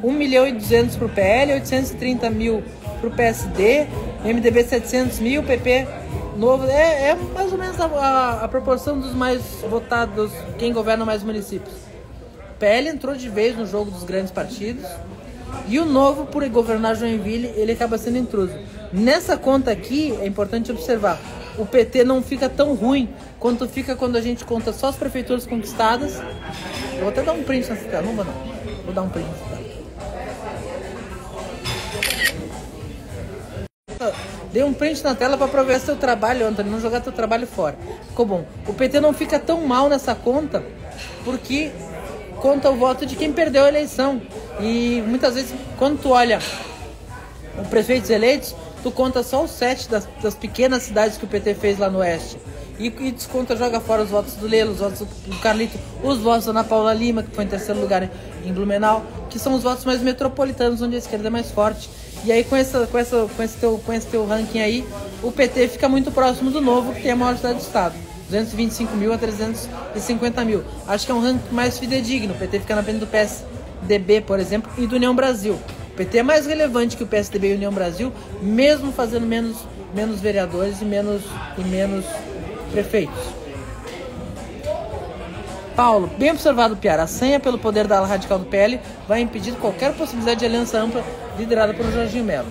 [SPEAKER 1] 1.200.000 para o PL, 830.000 para o PSD, MDB 700.000, PP novo. É mais ou menos a proporção dos mais votados, quem governa mais municípios. O PL entrou de vez no jogo dos grandes partidos, e o Novo, por governar Joinville, ele acaba sendo intruso. Nessa conta aqui, é importante observar, o PT não fica tão ruim quanto fica quando a gente conta só as prefeituras conquistadas. Eu vou até dar um print nessa tela, não vou não. Vou dar um print nessa tela. Dei um print na tela para aproveitar seu trabalho, Antônio, não jogar teu trabalho fora. Ficou bom. O PT não fica tão mal nessa conta, porque conta o voto de quem perdeu a eleição. E muitas vezes, quando tu olha os prefeitos eleitos, tu conta só os 7 das pequenas cidades que o PT fez lá no Oeste. E desconta, joga fora os votos do Lelo, os votos do Carlito, os votos da Ana Paula Lima, que foi em terceiro lugar em Blumenau, que são os votos mais metropolitanos, onde a esquerda é mais forte. E aí com esse teu ranking aí, o PT fica muito próximo do Novo, que tem a maior cidade do estado. 225.000 a 350.000. Acho que é um ranking mais fidedigno. O PT fica na frente do PSDB, por exemplo, e do União Brasil. O PT é mais relevante que o PSDB e a União Brasil, mesmo fazendo menos vereadores e menos prefeitos. Paulo, bem observado, Piara. A senha pelo poder da ala radical do PL vai impedir qualquer possibilidade de aliança ampla liderada por Jorginho Melo.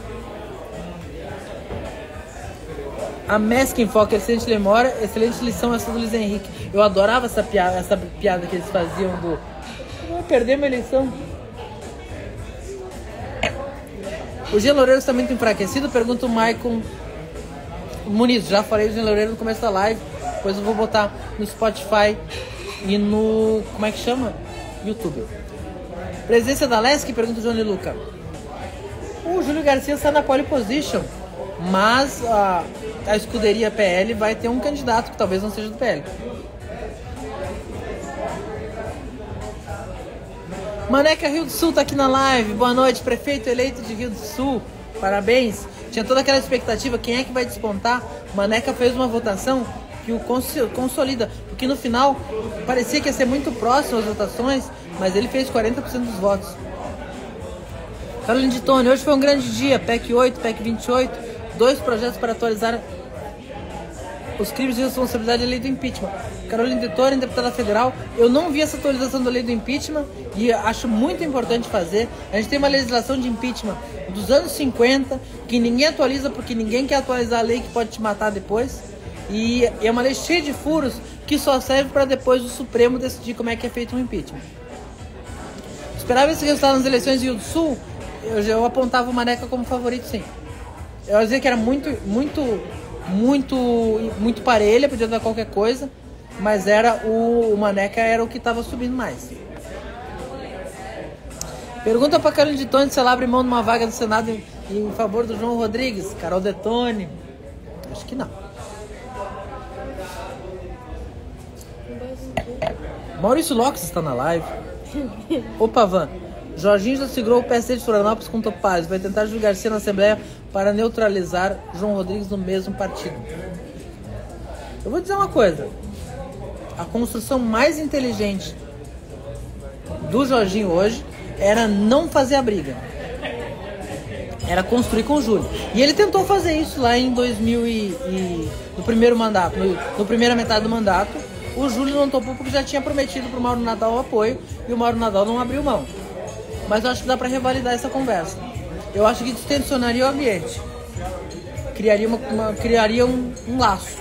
[SPEAKER 1] A MESC enfoca excelente memória, excelente lição essa do Luiz Henrique. Eu adorava essa piada que eles faziam do... Vou perder uma eleição. O Jean Loureiro está muito enfraquecido? Pergunta o Maicon Muniz. Já falei do Jean Loureiro no começo da live. Depois eu vou botar no Spotify e no... como é que chama? YouTube. Presença da Lesc? Pergunta o Johnny Luca. O Júlio Garcia está na pole position, mas a escuderia PL vai ter um candidato que talvez não seja do PL. Maneca Rio do Sul tá aqui na live. Boa noite, prefeito eleito de Rio do Sul. Parabéns. tinha toda aquela expectativa, quem é que vai despontar? Maneca fez uma votação que o consolida, porque no final parecia que ia ser muito próximo as votações, mas ele fez 40% dos votos. Caroline de Tone, hoje foi um grande dia, PEC 8, PEC 28, 2 projetos para atualizar os crimes de responsabilidade da lei do impeachment. Caroline de Tone, deputada federal, eu não vi essa atualização da lei do impeachment e acho muito importante fazer. A gente tem uma legislação de impeachment dos anos 50, que ninguém atualiza porque ninguém quer atualizar a lei que pode te matar depois. E é uma lei cheia de furos que só serve para depois o Supremo decidir como é que é feito um impeachment. Esperava esse resultado nas eleições do Rio do Sul, eu apontava o Maneca como favorito, sim. Eu ia dizer que era muito parelha, podia dar qualquer coisa, mas o Maneca era o que estava subindo mais. Pergunta para Carolina de Tone se ela abre mão de uma vaga do Senado em favor do João Rodrigues. Carol de Tone, acho que não. Maurício Lopes está na live. Opa, Van. Jorginho já segurou o PSD de Florianópolis com Topazio. Vai tentar Júlio Garcia na Assembleia para neutralizar João Rodrigues no mesmo partido. Eu vou dizer uma coisa. A construção mais inteligente do Jorginho hoje era não fazer a briga. Era construir com o Júlio. E ele tentou fazer isso lá em 2000 no primeiro mandato, no primeira metade do mandato. O Júlio não topou porque já tinha prometido para o Mauro Nadal o apoio e o Mauro Nadal não abriu mão. Mas eu acho que dá para revalidar essa conversa. Eu acho que distensionaria o ambiente. Criaria um laço.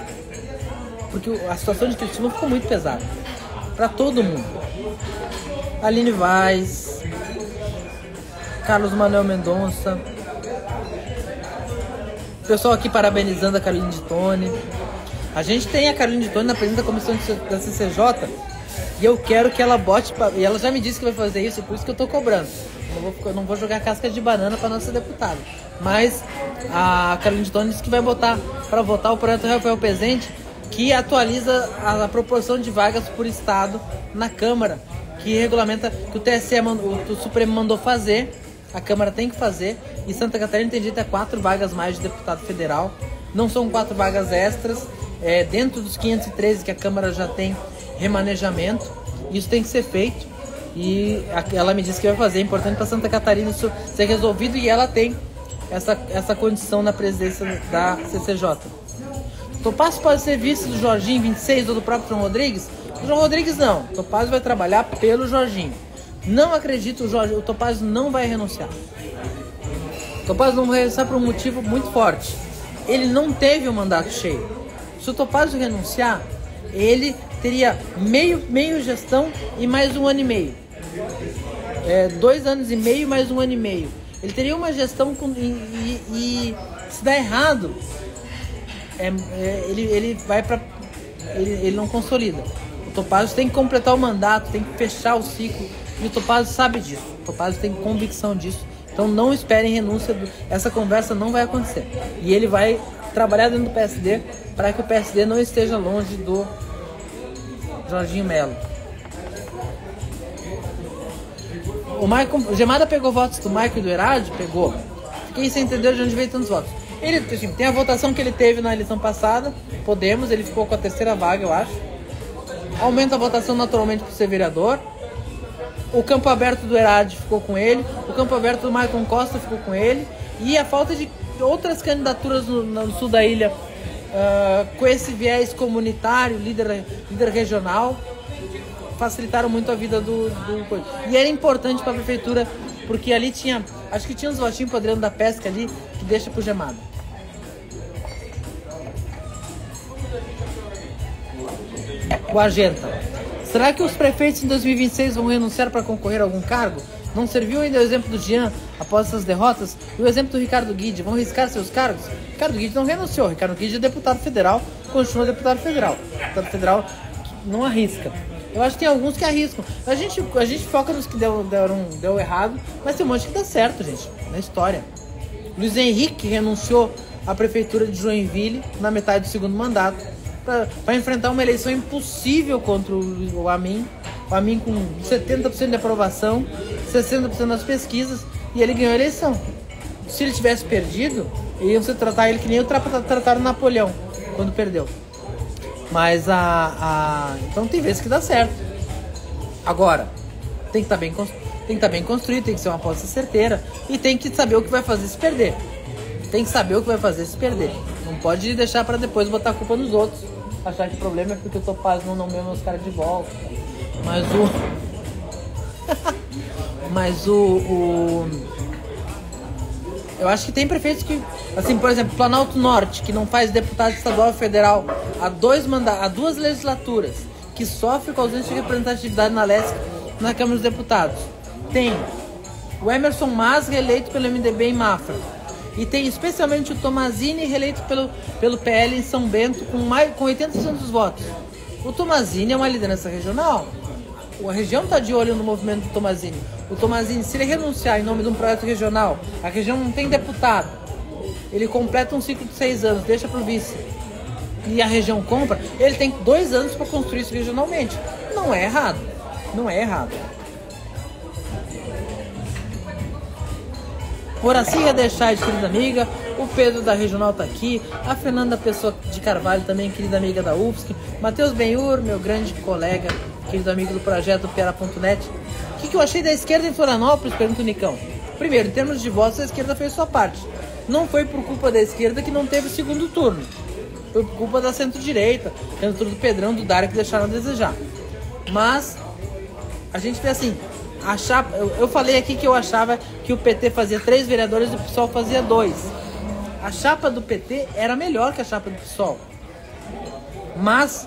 [SPEAKER 1] Porque a situação de Cristina ficou muito pesada. Para todo mundo. Aline Vaz, Carlos Manuel Mendonça. O pessoal aqui parabenizando a Caroline de Tone. A gente tem a Caroline de Tone na presidência da comissão da CCJ e eu quero que ela bote... E ela já me disse que vai fazer isso, por isso que eu tô cobrando. Eu não vou jogar casca de banana para nossa deputada. Mas a Caroline de Tone disse que vai botar para votar o projeto Rafael Pezente, que atualiza a proporção de vagas por estado na Câmara, que regulamenta, que o TSE, o Supremo mandou fazer, a Câmara tem que fazer, e Santa Catarina tem direito a 4 vagas mais de deputado federal. Não são 4 vagas extras, dentro dos 513 que a Câmara já tem remanejamento. Isso tem que ser feito e ela me disse que vai fazer. É importante para Santa Catarina isso ser resolvido e ela tem essa condição na presidência da CCJ. Topazio pode ser vice do Jorginho 26 ou do próprio João Rodrigues? O João Rodrigues não. Topazio vai trabalhar pelo Jorginho. Não acredito, o Topazio não vai renunciar. O Topazio não vai renunciar por um motivo muito forte. Ele não teve um mandato cheio. Se o Topazio renunciar, ele teria meio gestão e mais 1 ano e meio. 2 anos e meio mais 1 ano e meio. Ele teria uma gestão e se der errado, ele vai para... Ele não consolida. O Topazio tem que completar o mandato, tem que fechar o ciclo. E o Topazio sabe disso. O Topazio tem convicção disso. Então não esperem renúncia. Essa conversa não vai acontecer. E ele vai trabalhar dentro do PSD para que o PSD não esteja longe do Jorginho Melo. O Gemada pegou votos do Maico e do Herade? Pegou. Fiquei sem entender de onde veio tantos votos. Ele tem a votação que ele teve na eleição passada. Podemos, ele ficou com a 3ª vaga, eu acho. Aumenta a votação naturalmente para ser vereador. O campo aberto do Herade ficou com ele. O campo aberto do Maicon Costa ficou com ele. E a falta de outras candidaturas no sul da ilha, com esse viés comunitário, líder regional, facilitaram muito a vida do... E era importante para a prefeitura, porque ali tinha... Acho que tinha uns votinhos pro Adriano da Pesca ali, que deixa pro Gemada. O Argenta. Será que os prefeitos em 2026 vão renunciar para concorrer a algum cargo? Não serviu ainda o exemplo do Jean após essas derrotas? E o exemplo do Ricardo Guide? Vão riscar seus cargos? Ricardo Guide não renunciou. Ricardo Guide é deputado federal, continua deputado federal. Deputado federal não arrisca. Eu acho que tem alguns que arriscam. A gente foca nos que deu errado, mas tem um monte que dá certo, gente, na história. Luiz Henrique renunciou à prefeitura de Joinville na metade do 2º mandato para enfrentar uma eleição impossível contra o Amin. O Amin com 70% de aprovação, 60% nas pesquisas, e ele ganhou a eleição. Se ele tivesse perdido, iam se tratar ele que nem trataram Napoleão quando perdeu. Mas então tem vezes que dá certo. Agora, tem que estar bem construído, tem que ser uma aposta certeira e tem que saber o que vai fazer se perder. Não pode deixar pra depois botar a culpa nos outros, achar que o problema é porque o Topaz não nomeou meus caras de volta. Mas eu acho que tem prefeitos que, assim, por exemplo, Planalto Norte, que não faz deputado estadual e federal há 2 legislaturas, que sofre com a ausência de representatividade na LESC, na Câmara dos Deputados. Tem o Emerson Mas, reeleito pelo MDB em Mafra. E tem especialmente o Tomazini, reeleito pelo PL em São Bento, com 80% dos votos. O Tomazini é uma liderança regional. A região está de olho no movimento do Tomazini. O Tomazini, se ele renunciar em nome de um projeto regional, a região não tem deputado, ele completa um ciclo de 6 anos, deixa para o vice, e a região compra, ele tem 2 anos para construir isso regionalmente. Não é errado. Horaci Radechai, querida amiga, o Pedro da Regional tá aqui, a Fernanda Pessoa de Carvalho também, querida amiga da UFSC, Matheus Benhur, meu grande colega, querido amigo do projeto Piara.net. O que eu achei da esquerda em Florianópolis? Pergunta o Nicão. Primeiro, em termos de votos, a esquerda fez sua parte. Não foi por culpa da esquerda que não teve o segundo turno. Foi por culpa da centro-direita, centro do Pedrão, do Dário, que deixaram a desejar. Mas a gente vê assim, a chapa, eu falei aqui que eu achava que o PT fazia 3 vereadores e o PSOL fazia 2. A chapa do PT era melhor que a chapa do PSOL. Mas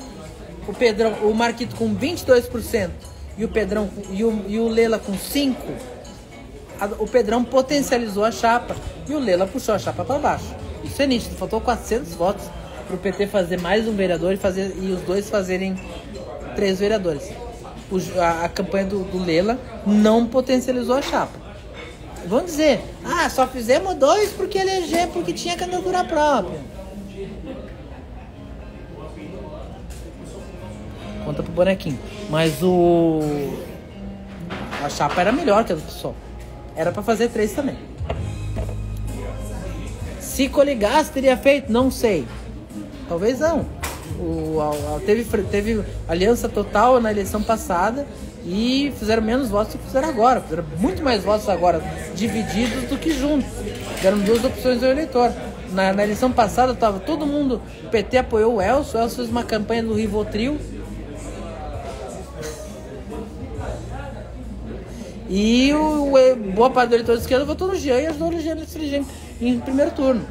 [SPEAKER 1] o Marquito com 22% e o Pedrão e o Lela com 5%, o Pedrão potencializou a chapa e o Lela puxou a chapa para baixo. Isso é nítido, faltou 400 votos para o PT fazer mais um vereador e os dois fazerem 3 vereadores. A campanha do Lela não potencializou a chapa. Vão dizer, só fizemos 2 porque porque tinha candidatura própria. Conta pro bonequinho. Mas a chapa era melhor que a do PSOL. Era pra fazer 3 também. Se coligasse, teria feito? Não sei. Talvez não. Teve aliança total na eleição passada e fizeram menos votos do que fizeram agora. Fizeram muito mais votos agora divididos do que juntos. Deram 2 opções ao eleitor. Na eleição passada tava todo mundo. O PT apoiou o Elcio fez uma campanha do Rivotril. E boa parte do eleitor de esquerda votou no Jean e ajudou o Jean a se eleger em primeiro turno.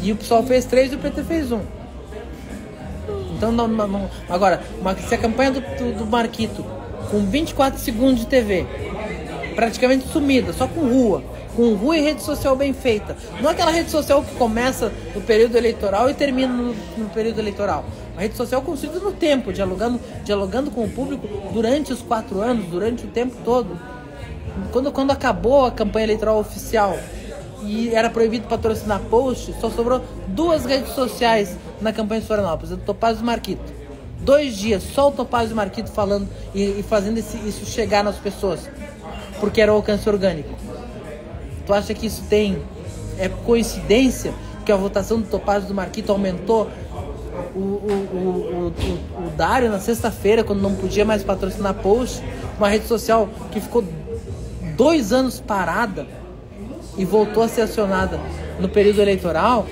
[SPEAKER 1] E o PSOL fez 3 e o PT fez 1. Então, não. Agora, se a campanha do Marquito, com 24 segundos de TV, praticamente sumida, só com rua e rede social bem feita. Não aquela rede social que começa no período eleitoral e termina no período eleitoral. Uma rede social construída no tempo, dialogando com o público durante os 4 anos, durante o tempo todo. Quando acabou a campanha eleitoral oficial e era proibido patrocinar post, só sobrou 2 redes sociais na campanha de Florianópolis, do Topaz e do Marquito. 2 dias, só o Topaz e o Marquito falando e fazendo isso chegar nas pessoas, porque era o alcance orgânico. Tu acha que isso é coincidência que a votação do Topaz e do Marquito aumentou? O Dário, na sexta-feira, quando não podia mais patrocinar post, uma rede social que ficou 2 anos parada e voltou a ser acionada no período eleitoral,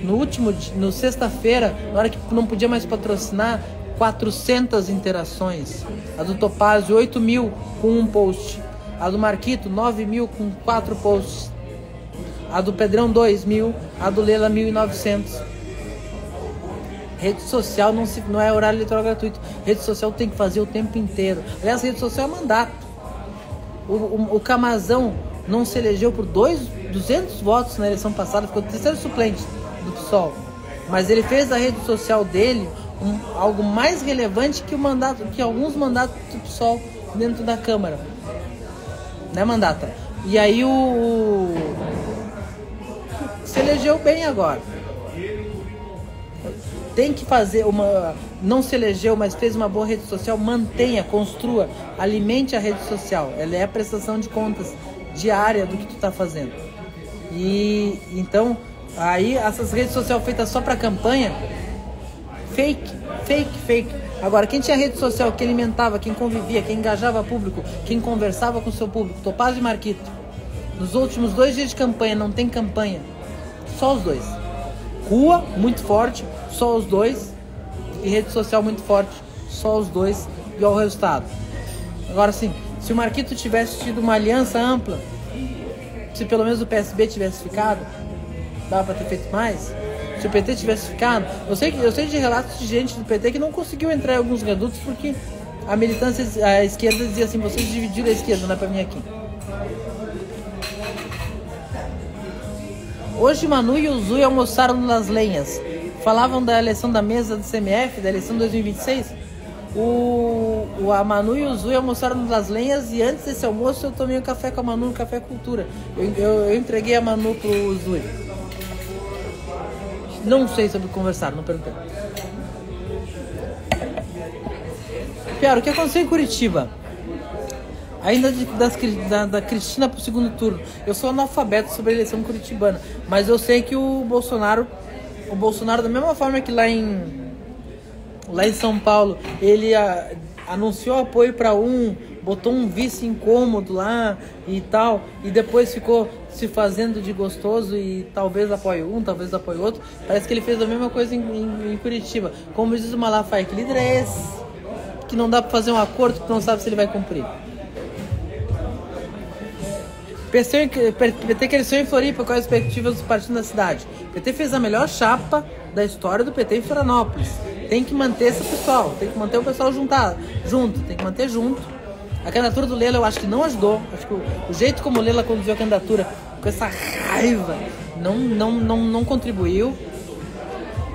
[SPEAKER 1] no sexta-feira, na hora que não podia mais patrocinar, 400 interações. A do Topázio, 8.000 com 1 post. A do Marquito, 9.000 com 4 posts. A do Pedrão, 2.000. A do Lela, 1.900. Rede social não é horário eleitoral gratuito. Rede social tem que fazer o tempo inteiro. Aliás, rede social é mandato. O Camazão não se elegeu por 200 votos na eleição passada, ficou 3º suplente do PSOL. Mas ele fez da rede social dele algo mais relevante que alguns mandatos do PSOL dentro da Câmara. Né, mandata? E aí se elegeu bem agora. Tem que fazer não se elegeu, mas fez uma boa rede social, mantenha, construa, alimente a rede social. Ela é a prestação de contas diária do que tu tá fazendo. E então, aí essas redes sociais feitas só pra campanha, fake. Agora, quem tinha rede social, que alimentava, quem convivia, quem engajava público, quem conversava com o seu público, Topazio e Marquito, nos últimos 2 dias de campanha, não tem campanha, só os dois. Rua, muito forte, só os dois. E rede social muito forte, só os dois. E olha o resultado. Agora sim, se o Marquito tivesse tido uma aliança ampla, se pelo menos o PSB tivesse ficado, dava pra ter feito mais. Se o PT tivesse ficado, eu sei de relatos de gente do PT que não conseguiu entrar em alguns redutos porque a militância, a esquerda dizia assim: vocês dividiram a esquerda, não é pra vir aqui. Hoje Manu e o Zui almoçaram nas lenhas. Falavam da eleição da mesa do CMF, da eleição de 2026. A Manu e o Zui almoçaram nas lenhas e antes desse almoço eu tomei um café com a Manu no Café Cultura. Eu entreguei a Manu pro Zui. Não sei sobre conversar, não perguntei. Pior, o que aconteceu em Curitiba? Ainda da Cristina pro segundo turno. Eu sou analfabeto sobre a eleição curitibana, mas eu sei que o Bolsonaro, da mesma forma que lá em São Paulo, ele anunciou apoio para botou um vice incômodo lá e tal, e depois ficou se fazendo de gostoso e talvez apoie um, talvez apoie outro. Parece que ele fez a mesma coisa em Curitiba. Como diz o Malafaia, que líder é esse? Que não dá para fazer um acordo que não sabe se ele vai cumprir. PT cresceu em Floripa com as perspectivas dos partidos da cidade. PT fez a melhor chapa da história do PT em Florianópolis. Tem que manter esse pessoal, tem que manter o pessoal junto, tem que manter junto. A candidatura do Lela eu acho que não ajudou. Acho que o jeito como o Lela conduziu a candidatura, com essa raiva, não contribuiu.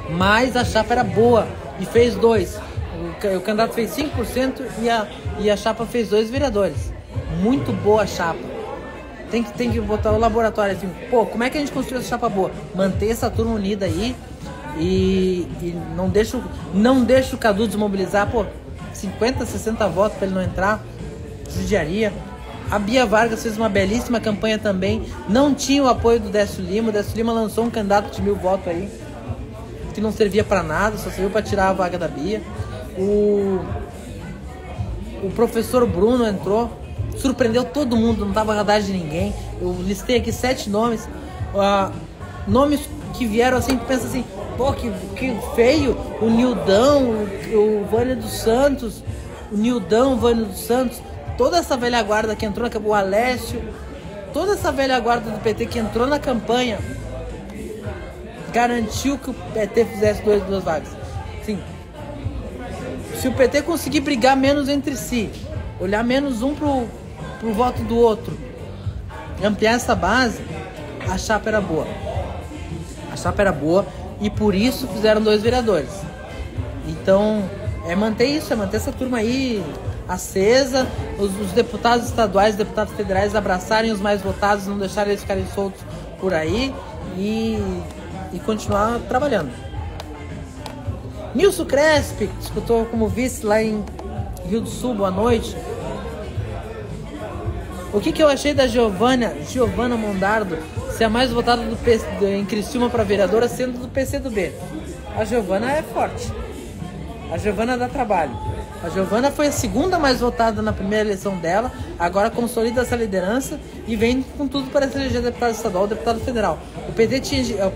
[SPEAKER 1] Mas a chapa era boa e fez 2. O candidato fez 5% e a chapa fez 2 vereadores. Muito boa a chapa. Tem que botar o laboratório assim, pô, como é que a gente construiu essa chapa boa? Manter essa turma unida aí e não deixa o Cadu desmobilizar, pô, 50, 60 votos pra ele não entrar, judiaria. A Bia Vargas fez uma belíssima campanha também, não tinha o apoio do Décio Lima. O Décio Lima lançou um candidato de 1000 votos aí, que não servia pra nada, só serviu pra tirar a vaga da Bia. O professor Bruno entrou, surpreendeu todo mundo, não tava radar de ninguém. Eu listei aqui 7 nomes, nomes que vieram assim, que pensa assim, pô, que feio, o Nildão, o Vânia dos Santos, toda essa velha guarda que entrou, o Alessio, toda essa velha guarda do PT que entrou na campanha, garantiu que o PT fizesse duas vagas. Sim. Se o PT conseguir brigar menos entre si, olhar menos um pro voto do outro, ampliar essa base, a chapa era boa. E por isso fizeram 2 vereadores. Então, manter essa turma aí acesa, os deputados estaduais, deputados federais abraçarem os mais votados, não deixarem eles ficarem soltos por aí e continuar trabalhando. Nilson Crespi disputou como vice lá em Rio do Sul, boa noite. O que eu achei da Giovana Mondardo ser a mais votada em Criciúma para vereadora, sendo do PCdoB? A Giovana é forte. A Giovana dá trabalho. A Giovana foi a segunda mais votada na primeira eleição dela, agora consolida essa liderança e vem com tudo para se eleger deputado estadual, deputado federal. O PT tinha,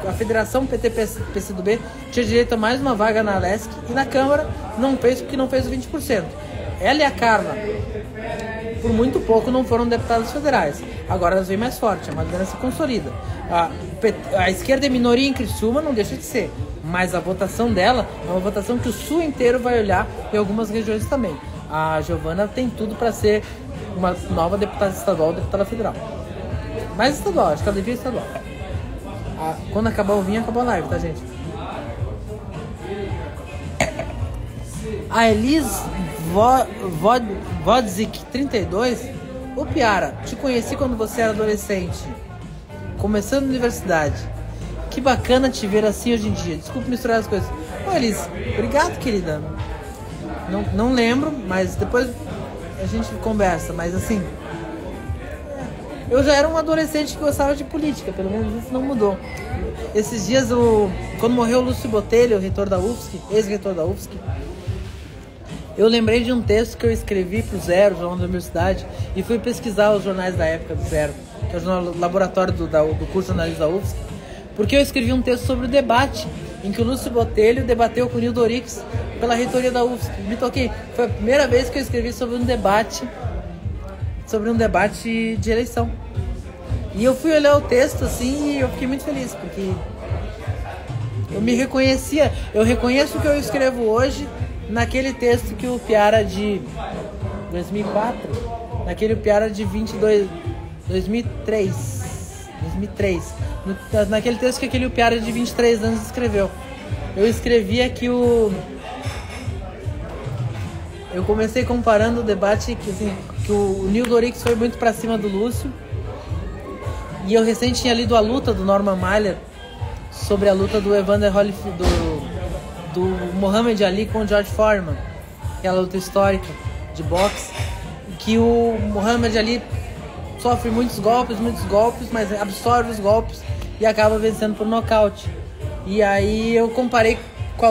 [SPEAKER 1] a federação PT-PCdoB tinha direito a mais uma vaga na Alesc e na Câmara não fez porque não fez o 20%. Ela e a Carla, por muito pouco, não foram deputados federais. Agora elas vêm mais forte, a Madalena se consolida. A esquerda é minoria em Criciúma, não deixa de ser. Mas a votação dela é uma votação que o Sul inteiro vai olhar e algumas regiões também. A Giovana tem tudo para ser uma nova deputada estadual, deputada federal. Mais estadual, acho que ela devia ser estadual. Quando acabar o vinho, acabou a live, tá, gente? A Elis Vodzik 32. Ô Piara, te conheci quando você era adolescente, começando a universidade. Que bacana te ver assim hoje em dia. Desculpe misturar as coisas. Ô Elis, obrigado, querida. Não lembro, mas depois a gente conversa. Mas assim, Eu já era um adolescente que gostava de política, pelo menos isso não mudou. Esses dias, quando morreu o Lúcio Botelho, o reitor da UFSC, ex-reitor da UFSC, eu lembrei de um texto que eu escrevi pro Zero, jornal da universidade, e fui pesquisar os jornais da época do Zero, que é o jornal laboratório do curso de jornalismo da UFSC, porque eu escrevi um texto sobre o debate, em que o Lúcio Botelho debateu com o Nildo Orix pela reitoria da UFSC. Me toquei. Foi a primeira vez que eu escrevi sobre um debate de eleição. E eu fui olhar o texto assim e eu fiquei muito feliz, porque eu me reconhecia. Eu reconheço o que eu escrevo hoje naquele texto que o Piara de 2004, naquele Piara de 2003, naquele texto que aquele Piara de 23 anos escreveu. Eu escrevia que eu comecei comparando o debate que o Nildo Orix foi muito pra cima do Lúcio, e eu recém tinha lido a luta do Norman Mailer sobre a luta do Evander Holyfield, do Muhammad Ali com o George Foreman, aquela luta histórica de boxe, que o Muhammad Ali sofre muitos golpes, mas absorve os golpes e acaba vencendo por nocaute. E aí eu comparei com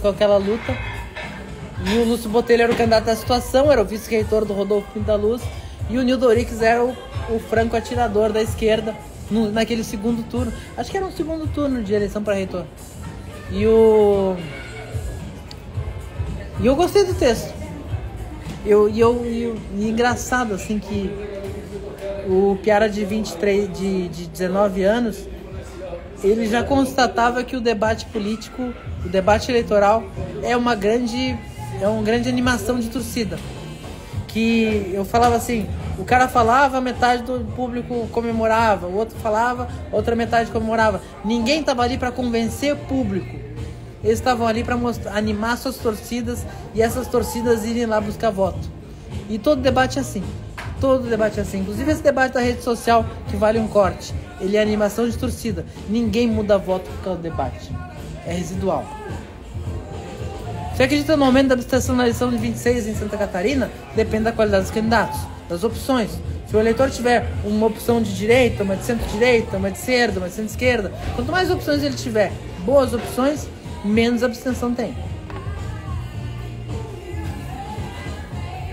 [SPEAKER 1] aquela luta, e o Lúcio Botelho era o candidato à situação, era o vice-reitor do Rodolfo Pinto da Luz, e o Nildo Orix era o franco atirador da esquerda naquele segundo turno. Acho que era um segundo turno de eleição para reitor. E eu gostei do texto. E engraçado assim que o Piara de 19 anos, ele já constatava que o debate político, o debate eleitoral é uma grande animação de torcida. Que eu falava assim, o cara falava, metade do público comemorava, o outro falava, outra metade comemorava. Ninguém estava ali para convencer o público. Eles estavam ali para animar suas torcidas e essas torcidas irem lá buscar voto. E todo debate é assim. Inclusive esse debate da rede social, que vale um corte. Ele é animação de torcida. Ninguém muda voto por causa do debate. É residual. Você acredita no aumento da abstenção na eleição de 26 em Santa Catarina? Depende da qualidade dos candidatos, das opções. Se o eleitor tiver uma opção de direita, uma de centro-direita, uma de esquerda, uma de centro-esquerda, quanto mais opções ele tiver, boas opções, menos abstenção tem.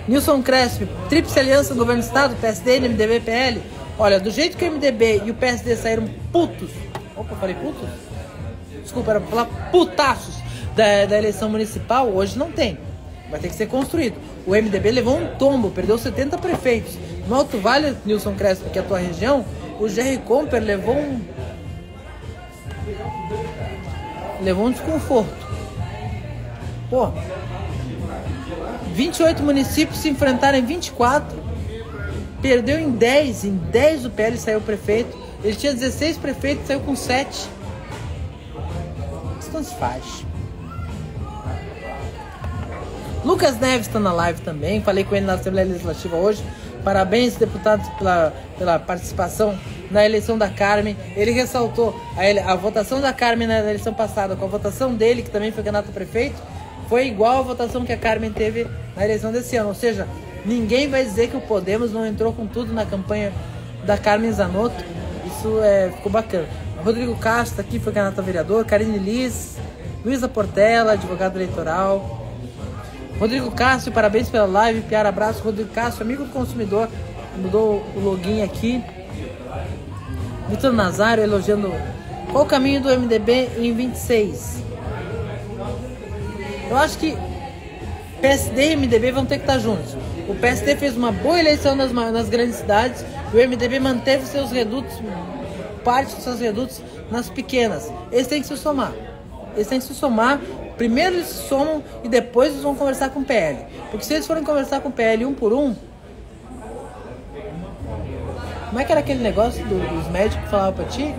[SPEAKER 1] Nilson Crespo, tríplice aliança no governo do estado, PSD, MDB, PL. Olha, do jeito que o MDB e o PSD saíram putos. Opa, falei putos? Desculpa, era pra falar putaços da eleição municipal, hoje não tem. Vai ter que ser construído. O MDB levou um tombo, perdeu 70 prefeitos. No Alto Vale, Nilson Crespo, que é a tua região, o Jerry Comper levou um desconforto. Pô, 28 municípios se enfrentaram em 24, perdeu em 10 o PL saiu prefeito, ele tinha 16 prefeitos, saiu com 7. Isso não se faz. Lucas Neves está na live também, falei com ele na Assembleia Legislativa hoje. Parabéns, deputados, pela participação na eleição da Carmen. Ele ressaltou a votação da Carmen na eleição passada com a votação dele, que também foi candidato a prefeito, foi igual à votação que a Carmen teve na eleição desse ano. Ou seja, ninguém vai dizer que o Podemos não entrou com tudo na campanha da Carmen Zanotto. Isso ficou bacana. Rodrigo Castro aqui foi candidato a vereador, Karine Liz, Luísa Portela, advogado eleitoral. Rodrigo Castro, parabéns pela live. Piara, abraço. Rodrigo Castro, amigo do consumidor, mudou o login aqui. Vitor Nazário elogiando. Qual o caminho do MDB em 26? Eu acho que PSD e MDB vão ter que estar juntos. O PSD fez uma boa eleição nas grandes cidades. O MDB manteve seus redutos, parte dos seus redutos nas pequenas. Eles têm que se somar. Primeiro eles se somam e depois eles vão conversar com o PL. Porque se eles forem conversar com o PL um por um... Como é que era aquele negócio dos médicos que falavam pra ti?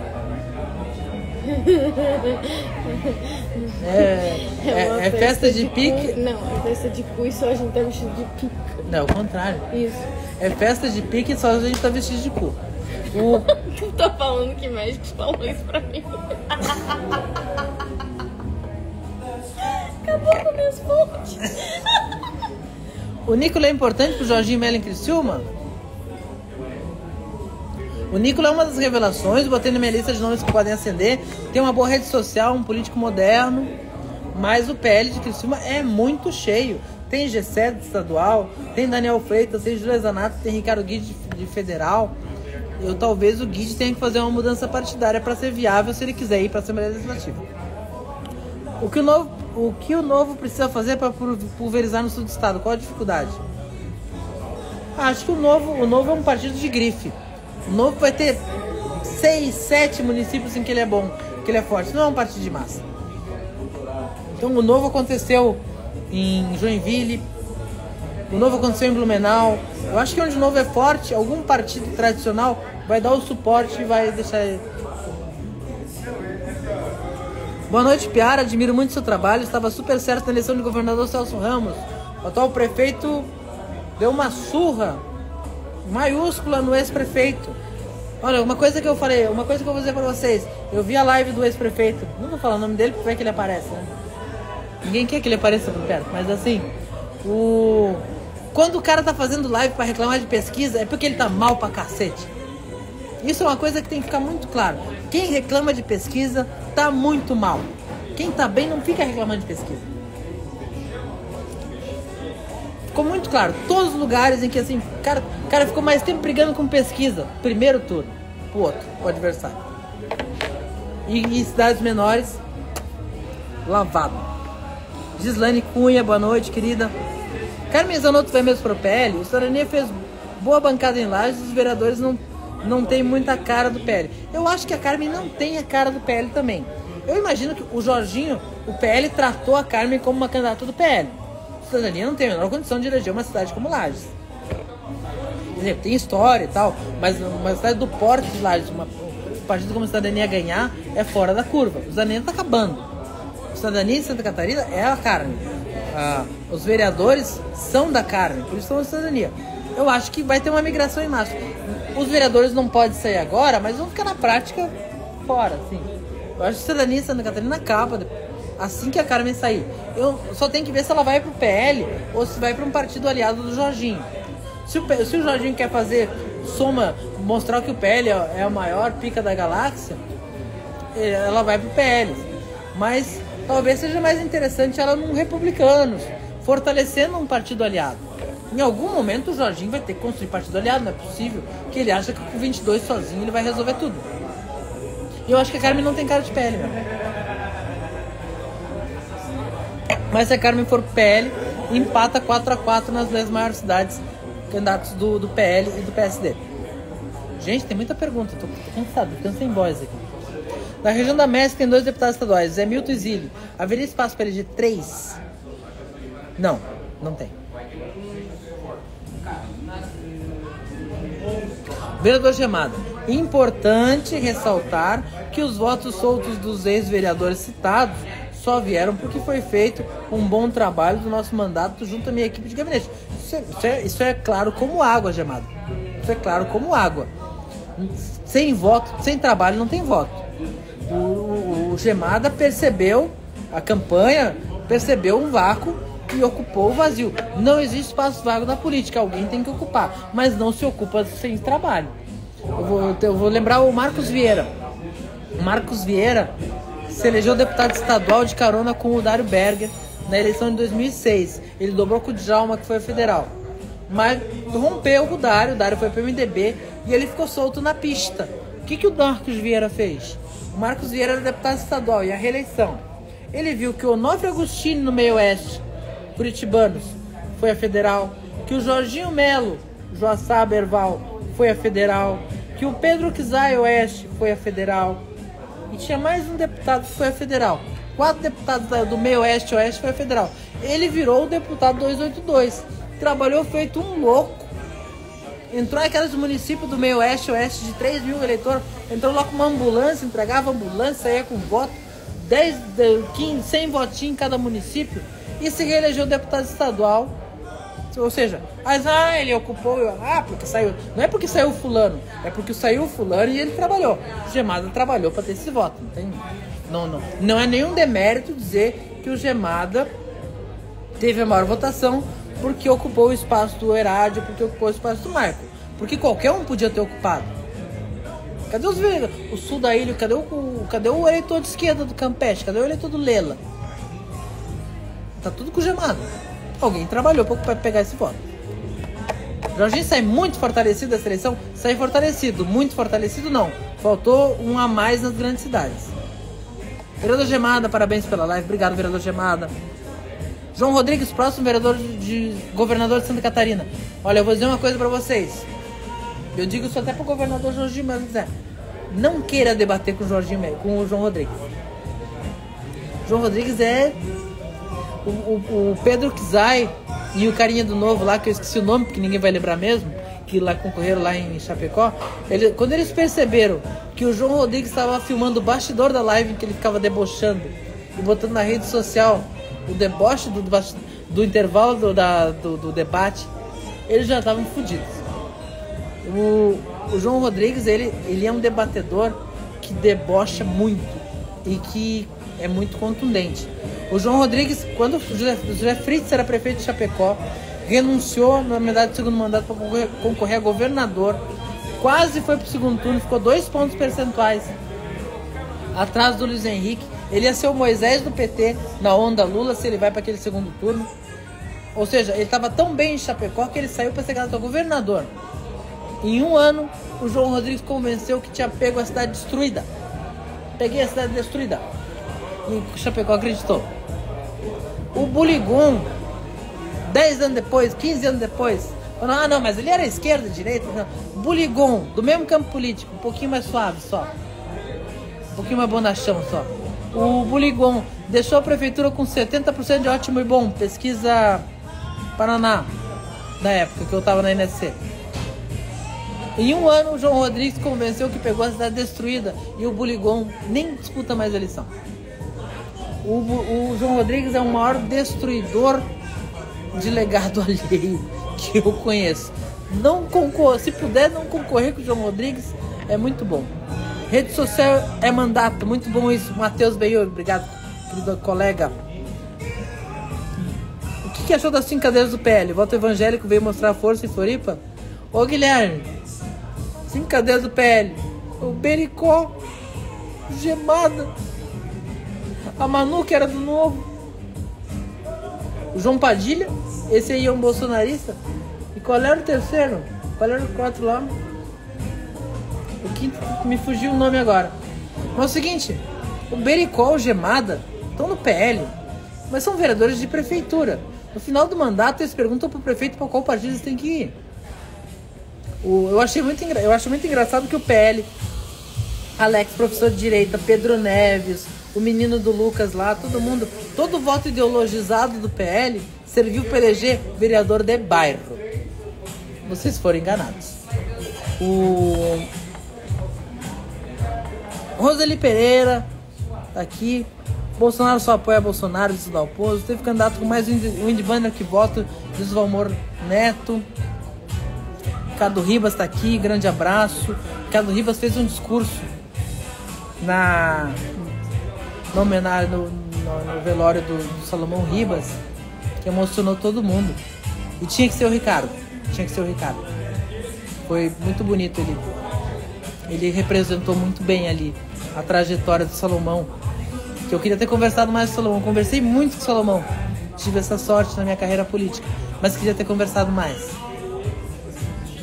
[SPEAKER 1] É festa de pique...
[SPEAKER 2] Não, é festa de cu e só a gente tá vestido de pica.
[SPEAKER 1] Não, é o contrário.
[SPEAKER 2] Isso.
[SPEAKER 1] É festa de pique e só a gente tá vestido de cu.
[SPEAKER 2] Tu tá falando que médicos falam isso pra mim. Acabou com minhas fontes.
[SPEAKER 1] O Nicolas é importante pro Jorginho Melo em Criciúma? O Nicola é uma das revelações, botei na minha lista de nomes que podem ascender. Tem uma boa rede social, um político moderno. Mas o PL de Criciúma é muito cheio. Tem Gessé estadual, tem Daniel Freitas, tem Júlia Zanato, tem Ricardo Guide de federal. Talvez o Guide tenha que fazer uma mudança partidária para ser viável se ele quiser ir para a Assembleia Legislativa. O que o Novo precisa fazer para pulverizar no sul do estado? Qual a dificuldade? Acho que o Novo é um partido de grife. O Novo vai ter 6, 7 municípios em que ele é bom, que ele é forte. Não é um partido de massa. Então o Novo aconteceu em Joinville, o Novo aconteceu em Blumenau. Eu acho que onde o Novo é forte, algum partido tradicional vai dar o suporte e vai deixar ele. Boa noite, Piara. Admiro muito seu trabalho. Estava super certo na eleição de governador Celso Ramos. O atual prefeito deu uma surra maiúscula no ex-prefeito. Olha, uma coisa que eu vou dizer pra vocês. Eu vi a live do ex-prefeito. Não vou falar o nome dele porque vai que ele aparece, né? Ninguém quer que ele apareça por perto. Mas assim, quando o cara tá fazendo live pra reclamar de pesquisa, é porque ele tá mal pra cacete. Isso é uma coisa que tem que ficar muito claro. Quem reclama de pesquisa tá muito mal. Quem tá bem não fica reclamando de pesquisa. Ficou muito claro. Todos os lugares em que assim, o cara ficou mais tempo brigando com pesquisa. Primeiro turno, pro outro, o adversário. E em cidades menores, lavado. Gislane Cunha, boa noite, querida. Carmen Zanotto vai mesmo pro PL. O Cidadania fez boa bancada em Lages. Os vereadores não tem muita cara do PL. Eu acho que a Carmen não tem a cara do PL também. Eu imagino que o Jorginho, o PL tratou a Carmen como uma candidata do PL. A Cidadania não tem a menor condição de eleger uma cidade como Lages. Por exemplo, tem história e tal, mas uma cidade do porte de Lages, um partido como a Cidadania ganhar, é fora da curva. O Cidadania está acabando. A Cidadania em Santa Catarina é a Carmen. Os vereadores são da Carmen, por isso são a Cidadania. Eu acho que vai ter uma migração em massa. Os vereadores não podem sair agora, mas vão ficar na prática fora, assim. Eu acho que a Cidadania em Santa Catarina acaba assim que a Carmen sair. Eu só tenho que ver se ela vai pro PL ou se vai para um partido aliado do Jorginho. Se o Jorginho quer fazer soma, mostrar que o PL é a maior pica da galáxia, ela vai pro PL. Mas talvez seja mais interessante ela num Republicanos, fortalecendo um partido aliado. Em algum momento o Jorginho vai ter que construir partido aliado, não é possível que ele acha que com 22 sozinho ele vai resolver tudo. E eu acho que a Carmen não tem cara de PL, meu. Mas se a Carmen for PL, empata 4-4 nas 10 maiores cidades, candidatos do PL e do PSD. Gente, tem muita pergunta, tô cansado, tô ficando sem voz aqui. Na região da Mestre tem 2 deputados estaduais, Zé Milton e Zílio. Haveria espaço para eleger 3? Não tem. Vereador Gemada, importante ressaltar que os votos soltos dos ex-vereadores citados só vieram porque foi feito um bom trabalho do nosso mandato junto à minha equipe de gabinete. Isso é claro como água, Gemada. Isso é claro como água. Sem voto, sem trabalho não tem voto. O Gemada percebeu a campanha, percebeu um vácuo e ocupou o vazio. Não existe espaço vago na política, alguém tem que ocupar, mas não se ocupa sem trabalho. Eu vou lembrar o Marcos Vieira. O Marcos Vieira se elegeu deputado estadual de carona com o Dário Berger na eleição de 2006. Ele dobrou com o Djalma, que foi a federal. Mas rompeu com o Dário foi para o MDB e ele ficou solto na pista. O que o Marcos Vieira fez? O Marcos Vieira era deputado estadual e a reeleição. Ele viu que o Onofre Agostini no meio oeste, curitibanos, foi a federal, que o Jorginho Melo, Joaçá Berval, foi a federal, que o Pedro Kizai Oeste foi a federal, e tinha mais um deputado que foi a federal. 4 deputados do meio oeste foi a federal. Ele virou o deputado 282, trabalhou feito um louco, entrou naqueles municípios do meio oeste de 3 mil eleitores, entrou lá com uma ambulância, entregava ambulância, saía com voto, 10, 15, 100 votinhos em cada município, e se reelegeu deputado estadual. Ou seja, ele ocupou, porque saiu. Não é porque saiu fulano, é porque saiu o fulano e ele trabalhou. O Gemada trabalhou para ter esse voto. Não é nenhum demérito dizer que o Gemada teve a maior votação porque ocupou o espaço do Herádio, porque ocupou o espaço do Marco. Porque qualquer um podia ter ocupado. Cadê os vereadores? O sul da ilha, cadê o eleitor de esquerda do Campeche? Cadê o eleitor do Lela? Tá tudo com gemado. Alguém trabalhou pouco para pegar esse voto. Jorginho sai muito fortalecido da seleção? Sai fortalecido. Muito fortalecido, não. Faltou um a mais nas grandes cidades. Vereador Gemada, parabéns pela live. Obrigado, vereador Gemada. João Rodrigues, próximo vereador de governador de Santa Catarina. Olha, eu vou dizer uma coisa pra vocês. Eu digo isso até pro governador Jorginho Melo quiser. Não queira debater com o Jorginho Melo, com o João Rodrigues. João Rodrigues é o Pedro Kizai e o carinha do Novo lá, que eu esqueci o nome, porque ninguém vai lembrar mesmo, que lá concorreram lá em Chapecó. Quando eles perceberam que o João Rodrigues estava filmando o bastidor da live, em que ele ficava debochando e botando na rede social o deboche do intervalo do debate, eles já estavam fodidos. O João Rodrigues, ele é um debatedor que debocha muito e que é muito contundente. O João Rodrigues, quando o José Fritz era prefeito de Chapecó, renunciou na metade do segundo mandato para concorrer a governador, quase foi para o segundo turno, ficou 2 pontos percentuais atrás do Luiz Henrique. Ele ia ser o Moisés do PT na onda Lula se ele vai para aquele segundo turno. Ou seja, ele estava tão bem em Chapecó que ele saiu para ser candidato a governador. Em 1 ano, o João Rodrigues convenceu que tinha pego a cidade destruída. Peguei a cidade destruída. E o Chapecó acreditou. O Buligon, 10 anos depois, 15 anos depois, falou, ah não, mas ele era esquerda, direita. Não. Buligon, do mesmo campo político, um pouquinho mais suave só. Um pouquinho mais bonachão só. O Buligon deixou a prefeitura com 70% de ótimo e bom. Pesquisa Paraná, na época que eu tava na NSC. Em 1 ano, o João Rodrigues convenceu que pegou a cidade destruída e o Buligon nem disputa mais a eleição. O João Rodrigues é o maior destruidor de legado alheio que eu conheço. Se puder não concorrer com o João Rodrigues, é muito bom. Rede social é mandato, muito bom isso. Matheus Benhor, obrigado, querido colega. O que achou das 5 cadeiras do PL? Voto evangélico veio mostrar força em Floripa? Ô Guilherme, 5 cadeiras do PL. O Bericó, o Gemada, a Manu, que era do Novo, o João Padilha, esse aí é um bolsonarista. E qual era o terceiro? Qual era o 4 lá? O quinto, me fugiu o nome agora. Mas é o seguinte, o Bericó, o Gemada estão no PL, mas são vereadores de prefeitura. No final do mandato eles perguntam pro prefeito para qual partido eles têm que ir. Eu acho muito engraçado que o PL, Alex, professor de direita, Pedro Neves, o menino do Lucas lá, todo voto ideologizado do PL serviu para eleger vereador de bairro. Vocês foram enganados. O Roseli Pereira tá aqui. Bolsonaro só apoia Bolsonaro, diz o Dalpozo. Teve candidato com mais um Indibana que voto, diz o Valmor Neto. Ricardo Ribas tá aqui, grande abraço. Ricardo Ribas fez um discurso na homenagem no velório do Salomão Ribas, que emocionou todo mundo. E tinha que ser o Ricardo. Foi muito bonito ele representou muito bem ali a trajetória do Salomão, que eu queria ter conversado mais com o Salomão. Conversei muito com o Salomão, tive essa sorte na minha carreira política, mas queria ter conversado mais.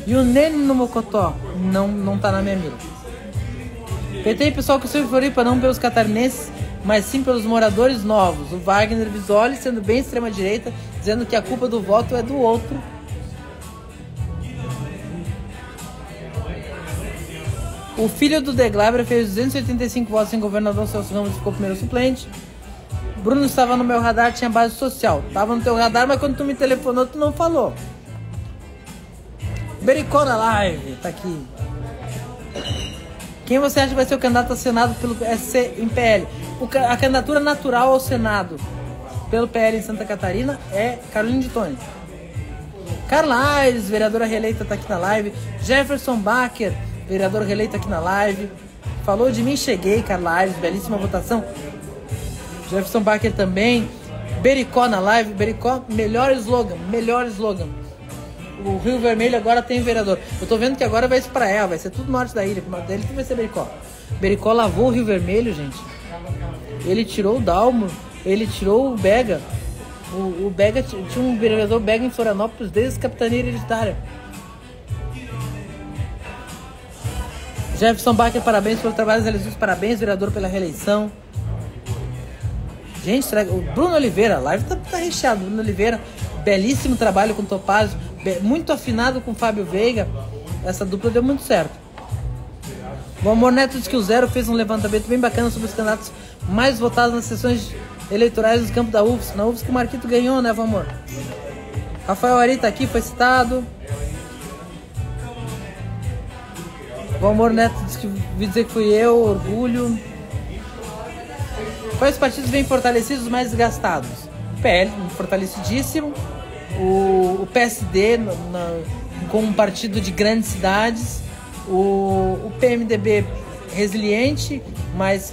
[SPEAKER 1] E o Nene no Mocotó não tá na minha mira. PT, pessoal, que eu sou em Floripa, não pelos catarinenses, mas sim pelos moradores novos. O Wagner Visoli, sendo bem extrema-direita, dizendo que a culpa do voto é do outro. O filho do De Glabra fez 285 votos em governador, Celso Ramos ficou primeiro suplente. Bruno estava no meu radar, tinha base social. Tava no teu radar, mas quando tu me telefonou, tu não falou. Bericó na live, tá aqui. Quem você acha que vai ser o candidato a Senado pelo SC em PL? A candidatura natural ao Senado pelo PL em Santa Catarina é Carolina de Tone. Carla Aires, vereadora reeleita, tá aqui na live. Jefferson Bacher, vereador reeleito aqui na live. Falou de mim, cheguei, Carla Aires, belíssima votação. Jefferson Bacher também. Bericó na live. Bericó, melhor slogan. o Rio Vermelho agora tem vereador. Eu tô vendo que agora vai espraiar, vai ser tudo norte da ilha. O norte da ilha vai ser Bericó. Bericó lavou o Rio Vermelho, gente. Ele tirou o Dalmo, ele tirou o Bega. O Bega, tinha um vereador Bega em Florianópolis desde a capitania hereditária. Jefferson Bacher, parabéns pelos trabalhos realizados, parabéns, vereador, pela reeleição. Gente, o Bruno Oliveira, a live tá recheado. Bruno Oliveira, belíssimo trabalho com o Topázio, muito afinado com o Fábio Veiga. Essa dupla deu muito certo. O Amor Neto diz que o Zero fez um levantamento bem bacana sobre os candidatos mais votados nas sessões eleitorais dos campos da UFSC. Na UFSC que o Marquito ganhou, né, Amor? Rafael Ari tá aqui, foi citado. O Amor Neto disse que vi dizer que fui eu, orgulho. Quais partidos vêm fortalecidos, os mais desgastados? O PL, fortalecidíssimo. O PSD, com um partido de grandes cidades. O PMDB, resiliente, mas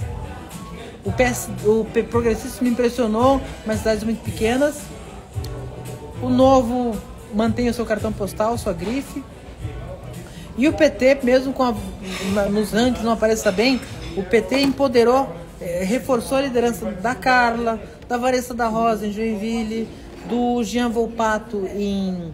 [SPEAKER 1] o progressista me impressionou, mas cidades muito pequenas. O Novo mantém o seu cartão postal, sua grife. E o PT, mesmo nos rankings não apareça bem, o PT empoderou, reforçou a liderança da Carla, da Vanessa da Rosa em Joinville, do Jean Volpato em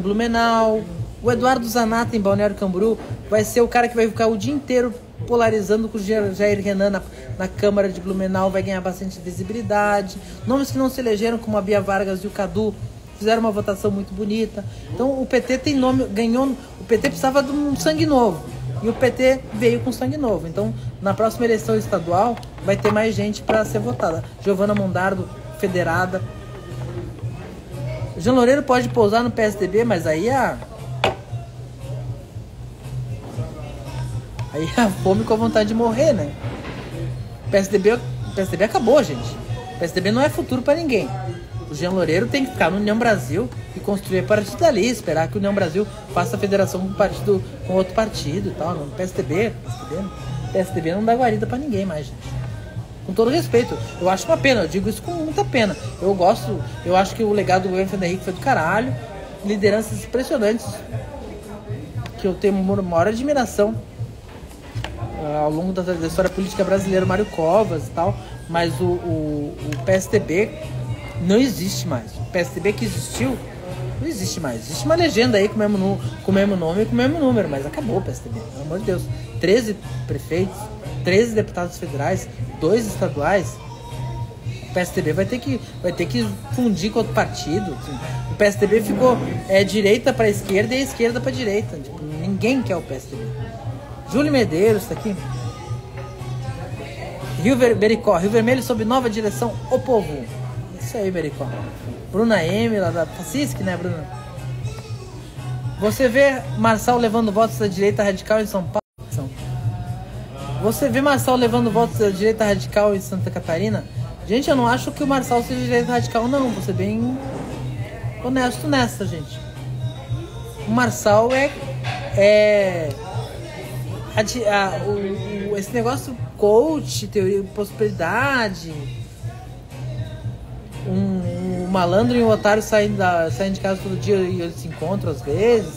[SPEAKER 1] Blumenau. O Eduardo Zanata em Balneário Camboriú vai ser o cara que vai ficar o dia inteiro polarizando com o Jair Renan na Câmara de Blumenau, vai ganhar bastante visibilidade. Nomes que não se elegeram, como a Bia Vargas e o Cadu, fizeram uma votação muito bonita. Então o PT tem nome, ganhou. O PT precisava de um sangue novo e o PT veio com sangue novo. Então na próxima eleição estadual vai ter mais gente para ser votada. Giovana Mondardo, federada. Jean Loureiro pode pousar no PSDB, mas aí a fome com a vontade de morrer, né? PSDB acabou, gente. PSDB não é futuro para ninguém. O Jean Loureiro tem que ficar no União Brasil e construir a partir dali, esperar que o União Brasil faça a federação com outro partido e tal. Não, PSDB não dá guarida pra ninguém mais, gente. Com todo respeito, eu acho uma pena, eu digo isso com muita pena. Eu acho que o legado do governo Fernando Henrique foi do caralho. Lideranças impressionantes, que eu tenho uma maior admiração ao longo da história política brasileira, Mário Covas e tal. Mas o PSDB não existe mais. O PSDB que existiu não existe mais. Existe uma legenda aí com o mesmo nome e com o mesmo número, mas acabou o PSDB, pelo amor de Deus. 13 prefeitos, 13 deputados federais, 2 estaduais. O PSDB vai ter que fundir com outro partido. Assim. O PSDB ficou direita para esquerda e esquerda para direita. Tipo, ninguém quer o PSDB. Júlio Medeiros tá aqui. Bericó, Rio Vermelho sob nova direção, o povo. Isso aí, Bericó. Bruna M, lá da Facisc, né, Bruna? Você vê Marçal levando votos da direita radical em São Paulo? Você vê Marçal levando votos da direita radical em Santa Catarina? Gente, eu não acho que o Marçal seja direita radical, não. Vou ser bem honesto nessa, gente. O Marçal esse negócio coach, teoria, prosperidade, um malandro e um otário saem de casa todo dia e eles se encontram às vezes.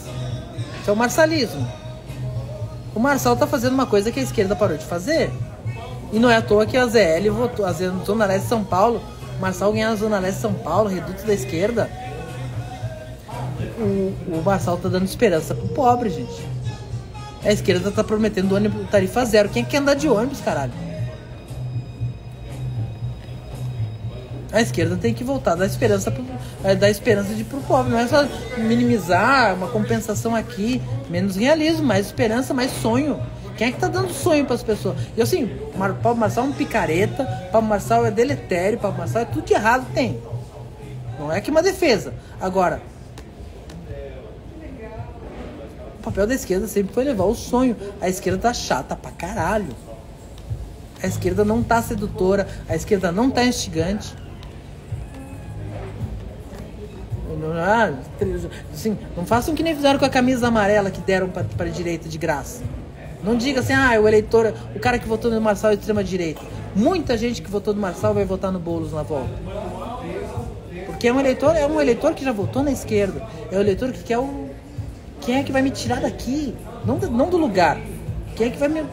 [SPEAKER 1] Isso é o marçalismo. O Marçal tá fazendo uma coisa que a esquerda parou de fazer. E não é à toa que a ZL votou, a Zona Leste de São Paulo, o Marçal ganhar a Zona Leste de São Paulo, reduto da esquerda. O Marçal tá dando esperança pro pobre, gente. A esquerda tá prometendo ônibus tarifa zero. Quem é que quer andar de ônibus, caralho? A esquerda tem que voltar a dar esperança pro pobre. Não é só minimizar uma compensação aqui, menos realismo, mais esperança, mais sonho. Quem é que tá dando sonho pras pessoas? E assim, Pablo Marçal é um picareta, Pablo Marçal é deletério, Pablo Marçal é tudo de errado que tem. Não é que uma defesa. Agora, o papel da esquerda sempre foi levar o sonho. A esquerda tá chata pra caralho. A esquerda não tá sedutora, a esquerda não tá instigante. Assim, não façam que nem fizeram com a camisa amarela que deram para a direita de graça. Não diga assim, o eleitor, o cara que votou no Marçal é extrema direita. Muita gente que votou no Marçal vai votar no Boulos na volta. Porque Porque é um eleitor que já votou na esquerda. É o eleitor que quer o... Quem é que vai me tirar daqui? Não do lugar. Quem é que vai me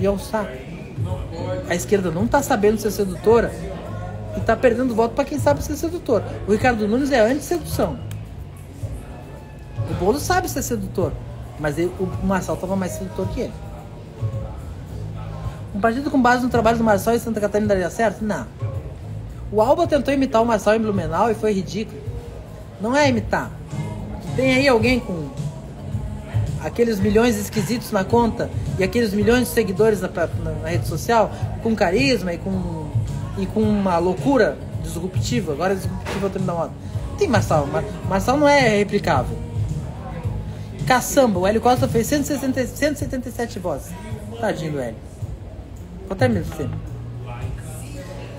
[SPEAKER 1] alçar? A esquerda não tá sabendo ser sedutora e tá perdendo voto pra quem sabe ser sedutor. O Ricardo Nunes é anti-sedução. O Boulos sabe ser sedutor, mas o Marçal tava mais sedutor que ele. Um partido com base no trabalho do Marçal em Santa Catarina daria certo? Não. O Alba tentou imitar o Marçal em Blumenau e foi ridículo. Não é imitar. Tem aí alguém com aqueles milhões esquisitos na conta e aqueles milhões de seguidores na rede social, com carisma e com uma loucura disruptiva. Agora disruptiva eu tô me dando moda. Tem Marçal. Marçal não é replicável. Caçamba, o Hélio Costa fez 177 votos. Tadinho do Hélio. Vou terminar de você.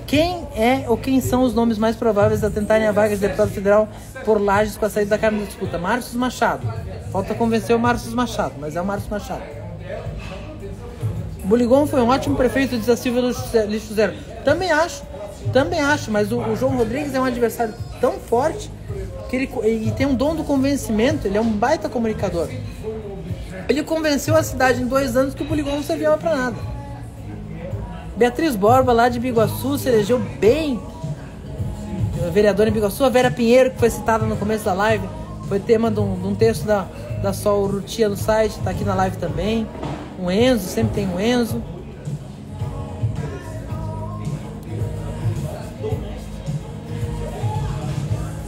[SPEAKER 1] Quem é ou quem são os nomes mais prováveis a tentarem a vaga de deputado federal por Lages com a saída da Câmara de disputa? Márcio Machado. Falta convencer o Márcio Machado, mas é o Márcio Machado. Buligon foi um ótimo prefeito de Silva Lixo Zero. Também acho, mas o João Rodrigues é um adversário tão forte que ele tem um dom do convencimento, ele é um baita comunicador. Ele convenceu a cidade em 2 anos que o Buligon não servia pra nada. Beatriz Borba, lá de Biguaçu, se elegeu bem vereadora em Biguaçu. A Vera Pinheiro, que foi citada no começo da live, foi tema de um texto da Sol Rutia no site, tá aqui na live também. Um Enzo, sempre tem um Enzo.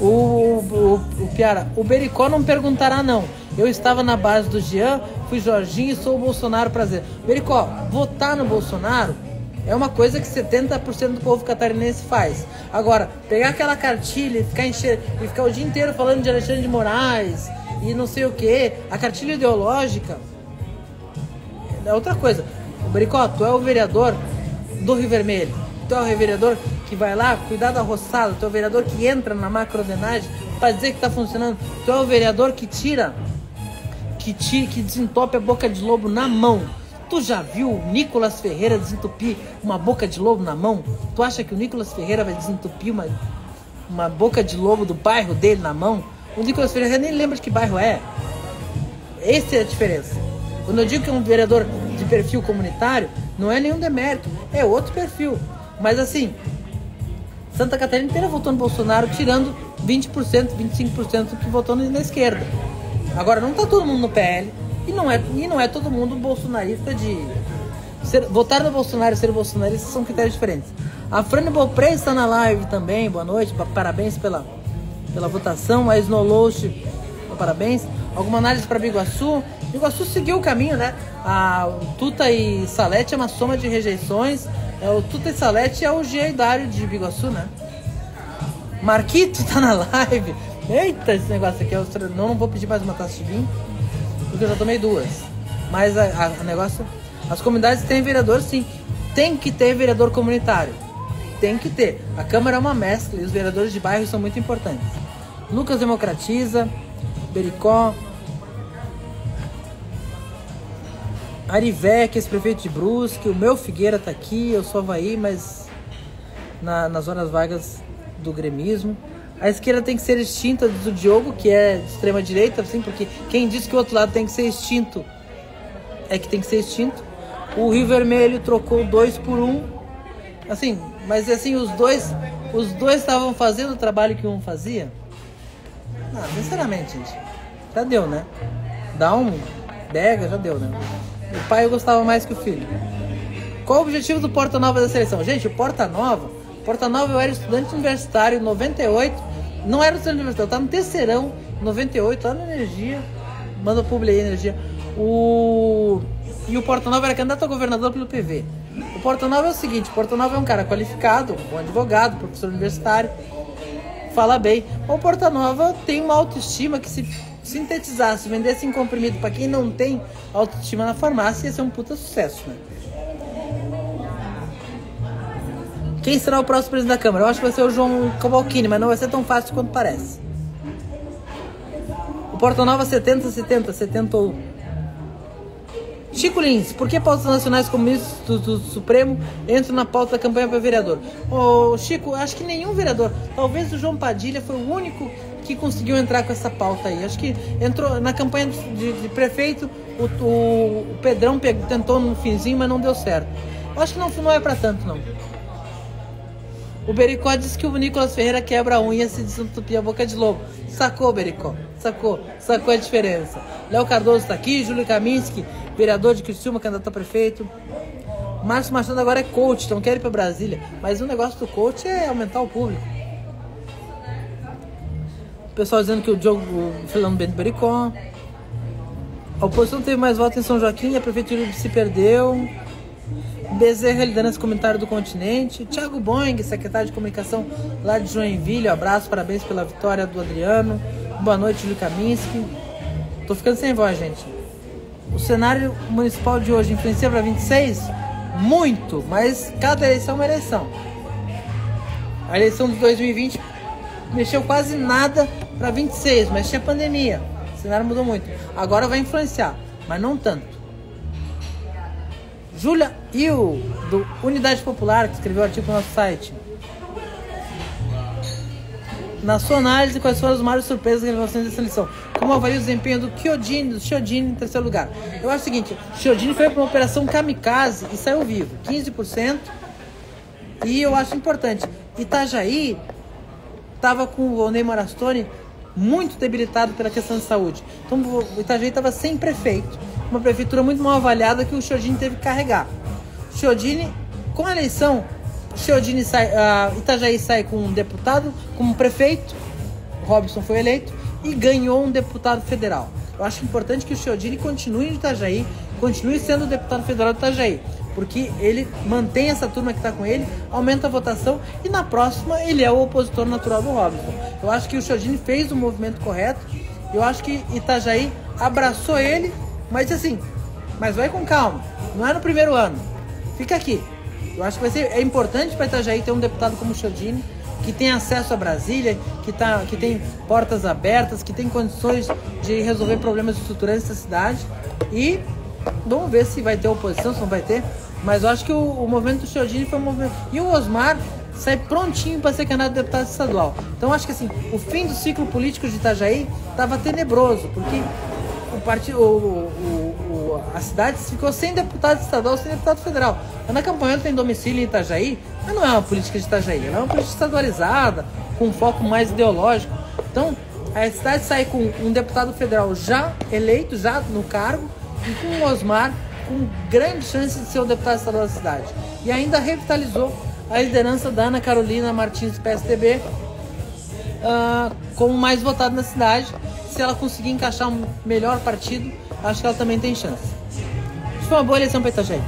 [SPEAKER 1] O Piara, o Bericó não perguntará não. Eu estava na base do Jean, fui Jorginho e sou o Bolsonaro, prazer. Bericó, votar no Bolsonaro é uma coisa que 70% do povo catarinense faz. Agora, pegar aquela cartilha e ficar o dia inteiro falando de Alexandre de Moraes e não sei o que, a cartilha ideológica é outra coisa. O Bericó, tu é o vereador do Rio Vermelho. Tu é o vereador que vai lá cuidar da roçada. Tu é o vereador que entra na macrodenagem para dizer que tá funcionando. Tu é o vereador que que desentope a boca de lobo na mão. Tu já viu o Nicolas Ferreira desentupir uma boca de lobo na mão? Tu acha que o Nicolas Ferreira vai desentupir uma boca de lobo do bairro dele na mão? O Nicolas Ferreira nem lembra de que bairro é. Essa é a diferença. Quando eu digo que é um vereador de perfil comunitário, não é nenhum demérito, é outro perfil. Mas assim, Santa Catarina inteira votou no Bolsonaro, tirando 20%, 25% que votou na esquerda. Agora, não tá todo mundo no PL, e não é todo mundo bolsonarista votar no Bolsonaro e ser bolsonarista são critérios diferentes. A Frane Bopré está na live também, boa noite, parabéns pela votação. A Snowloast, parabéns. Alguma análise para Biguaçu? Biguaçu seguiu o caminho, né? O Tuta e Salete é uma soma de rejeições. O Tuta e Salete é o Giaidário de Biguaçu, né? Marquito tá na live. Eita, esse negócio aqui. Não vou pedir mais uma taça de vinho, porque eu já tomei 2. Mas o negócio... As comunidades têm vereador, sim. Tem que ter vereador comunitário. Tem que ter. A Câmara é uma mescla e os vereadores de bairro são muito importantes. Lucas democratiza. Bericó. Arivec, ex-prefeito de Brusque. O meu Figueira tá aqui. Eu sou Havaí, mas nas horas vagas do gremismo. A esquerda tem que ser extinta, diz o Diogo, que é de extrema direita, assim, porque quem diz que o outro lado tem que ser extinto é que tem que ser extinto. O Rio Vermelho trocou 2 por 1. Assim, mas assim, os dois estavam fazendo o trabalho que um fazia? Não, sinceramente, gente. Já deu, né? Dá um dega, já deu, né? O pai gostava mais que o filho. Qual o objetivo do Porta Nova da seleção? Gente, o Porta Nova eu era estudante universitário em 98. Não era estudante universitário, eu estava no terceirão, 98, lá na Energia. Manda publi aí, Energia. E o Porta Nova era candidato a governador pelo PV. O Porta Nova é o seguinte: o Porta Nova é um cara qualificado, um advogado, professor universitário, fala bem. O Porta Nova tem uma autoestima que, se sintetizasse, vendesse em comprimido para quem não tem autoestima na farmácia, ia ser um puta sucesso, né? Quem será o próximo presidente da Câmara? Eu acho que vai ser o João Cavalcini, mas não vai ser tão fácil quanto parece. O Porta Nova 70. Chico Lins, por que pautas nacionais como ministro do Supremo entram na pauta da campanha para vereador? Ô, Chico, acho que nenhum vereador. Talvez o João Padilha foi o único que conseguiu entrar com essa pauta aí. Acho que entrou na campanha de prefeito, o Pedrão tentou no finzinho, mas não deu certo. Acho que não é para tanto, não. O Bericó disse que o Nicolas Ferreira quebra a unha se desentupir a boca de lobo. Sacou, Bericó? Sacou a diferença. Léo Cardoso está aqui, Júlio Kaminski, vereador de Criciúma, candidato a prefeito. Márcio Machado agora é coach, então quer ir para Brasília. Mas o negócio do coach é aumentar o público. O pessoal dizendo que o Fernando Bento Bericó. A oposição teve mais votos em São Joaquim e a prefeitura se perdeu. Bezerra liderando esse comentário do Continente. Thiago Boing, secretário de comunicação lá de Joinville. Abraço, parabéns pela vitória do Adriano. Boa noite, Júlio Kaminski. Tô ficando sem voz, gente. O cenário municipal de hoje influencia para 26? Muito, mas cada eleição é uma eleição. A eleição de 2020 mexeu quase nada para 26, mas tinha pandemia. O cenário mudou muito. Agora vai influenciar, mas não tanto. Júlia Il, do Unidade Popular, que escreveu o artigo no nosso site. Na sua análise, quais foram as maiores surpresas e revelações dessa lição? Como avalia o desempenho do Chiodini em terceiro lugar? Eu acho o seguinte, Chiodini foi para uma operação kamikaze e saiu vivo, 15%. E eu acho importante, Itajaí estava com o Onei Marastoni muito debilitado pela questão de saúde. Então o Itajaí estava sem prefeito, uma prefeitura muito mal avaliada que o Chiodini teve que carregar. Chiodini, com a eleição, Itajaí sai com um deputado, como prefeito, Robson foi eleito, e ganhou um deputado federal. Eu acho importante que o Chiodini continue em Itajaí, continue sendo o deputado federal de Itajaí, porque ele mantém essa turma que está com ele, aumenta a votação e na próxima ele é o opositor natural do Robson. Eu acho que o Chiodini fez o movimento correto, eu acho que Itajaí abraçou ele, mas assim, vai com calma, não é no primeiro ano, fica aqui. Eu acho que é importante para Itajaí ter um deputado como o Chiodini, que tem acesso a Brasília, que tem portas abertas, que tem condições de resolver problemas estruturantes da cidade. E vamos ver se vai ter oposição, se não vai ter. Mas eu acho que o movimento do Chiodini foi um movimento... E o Osmar sai prontinho para ser candidato a deputado estadual. Então acho que assim, o fim do ciclo político de Itajaí estava tenebroso, porque a cidade ficou sem deputado estadual, sem deputado federal. A Ana Campanholo tem domicílio em Itajaí, mas não é uma política de Itajaí, ela é uma política estadualizada, com um foco mais ideológico. Então, a cidade sai com um deputado federal já eleito, já no cargo, e com o Osmar com grande chance de ser o deputado estadual da cidade. E ainda revitalizou a liderança da Ana Carolina Martins, PSDB, como mais votado na cidade. Se ela conseguir encaixar um melhor partido, acho que ela também tem chance. Isso foi uma boa eleição para Itajaí.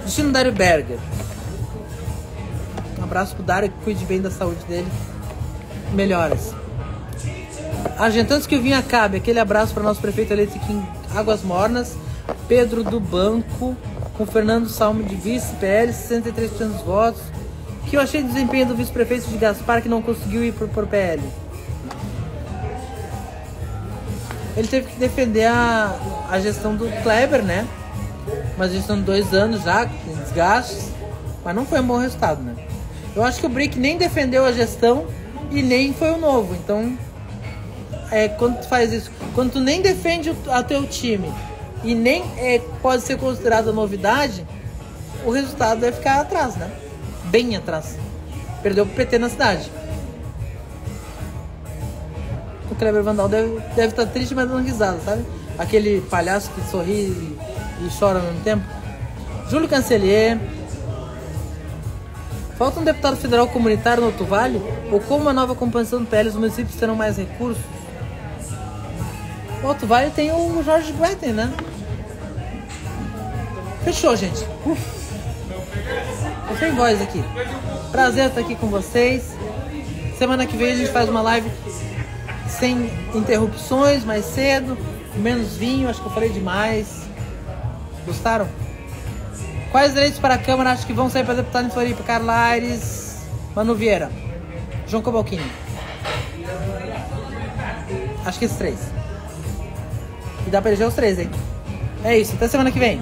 [SPEAKER 1] Destino Dário Berger. Um abraço pro Dário, que cuide bem da saúde dele. Melhoras. Argentando que o vinho acabe. Aquele abraço para nosso prefeito eleito aqui em Águas Mornas. Pedro do Banco, com Fernando Salmo de vice, PL, 63% dos votos. O que eu achei do desempenho do vice-prefeito de Gaspar, que não conseguiu ir por PL? Ele teve que defender a gestão do Kleber, né? Uma gestão de 2 anos já, com desgastes. Mas não foi um bom resultado, né? Eu acho que o Brick nem defendeu a gestão e nem foi o novo. Então, quando tu faz isso, quando tu nem defende o teu time e nem pode ser considerado novidade, o resultado vai ficar atrás, né? Bem atrás. Perdeu pro PT na cidade. O Kleber Vandal deve estar triste, mas dando risada, sabe? Aquele palhaço que sorri e chora ao mesmo tempo. Júlio Cancelier. Falta um deputado federal comunitário no Alto Vale? Ou como a nova composição do PL, os municípios terão mais recursos? O Alto Vale tem o Jorge Guetem, né? Fechou, gente. Tô sem voz aqui. Prazer estar aqui com vocês. Semana que vem a gente faz uma live sem interrupções, mais cedo, menos vinho, acho que eu falei demais. Gostaram? Quais eleitos para a Câmara acho que vão sair para deputado em Floripa? Carla Aires, Manu Vieira, João Cavalquini. Acho que esses 3. E dá para eleger os 3, hein? É isso, até semana que vem.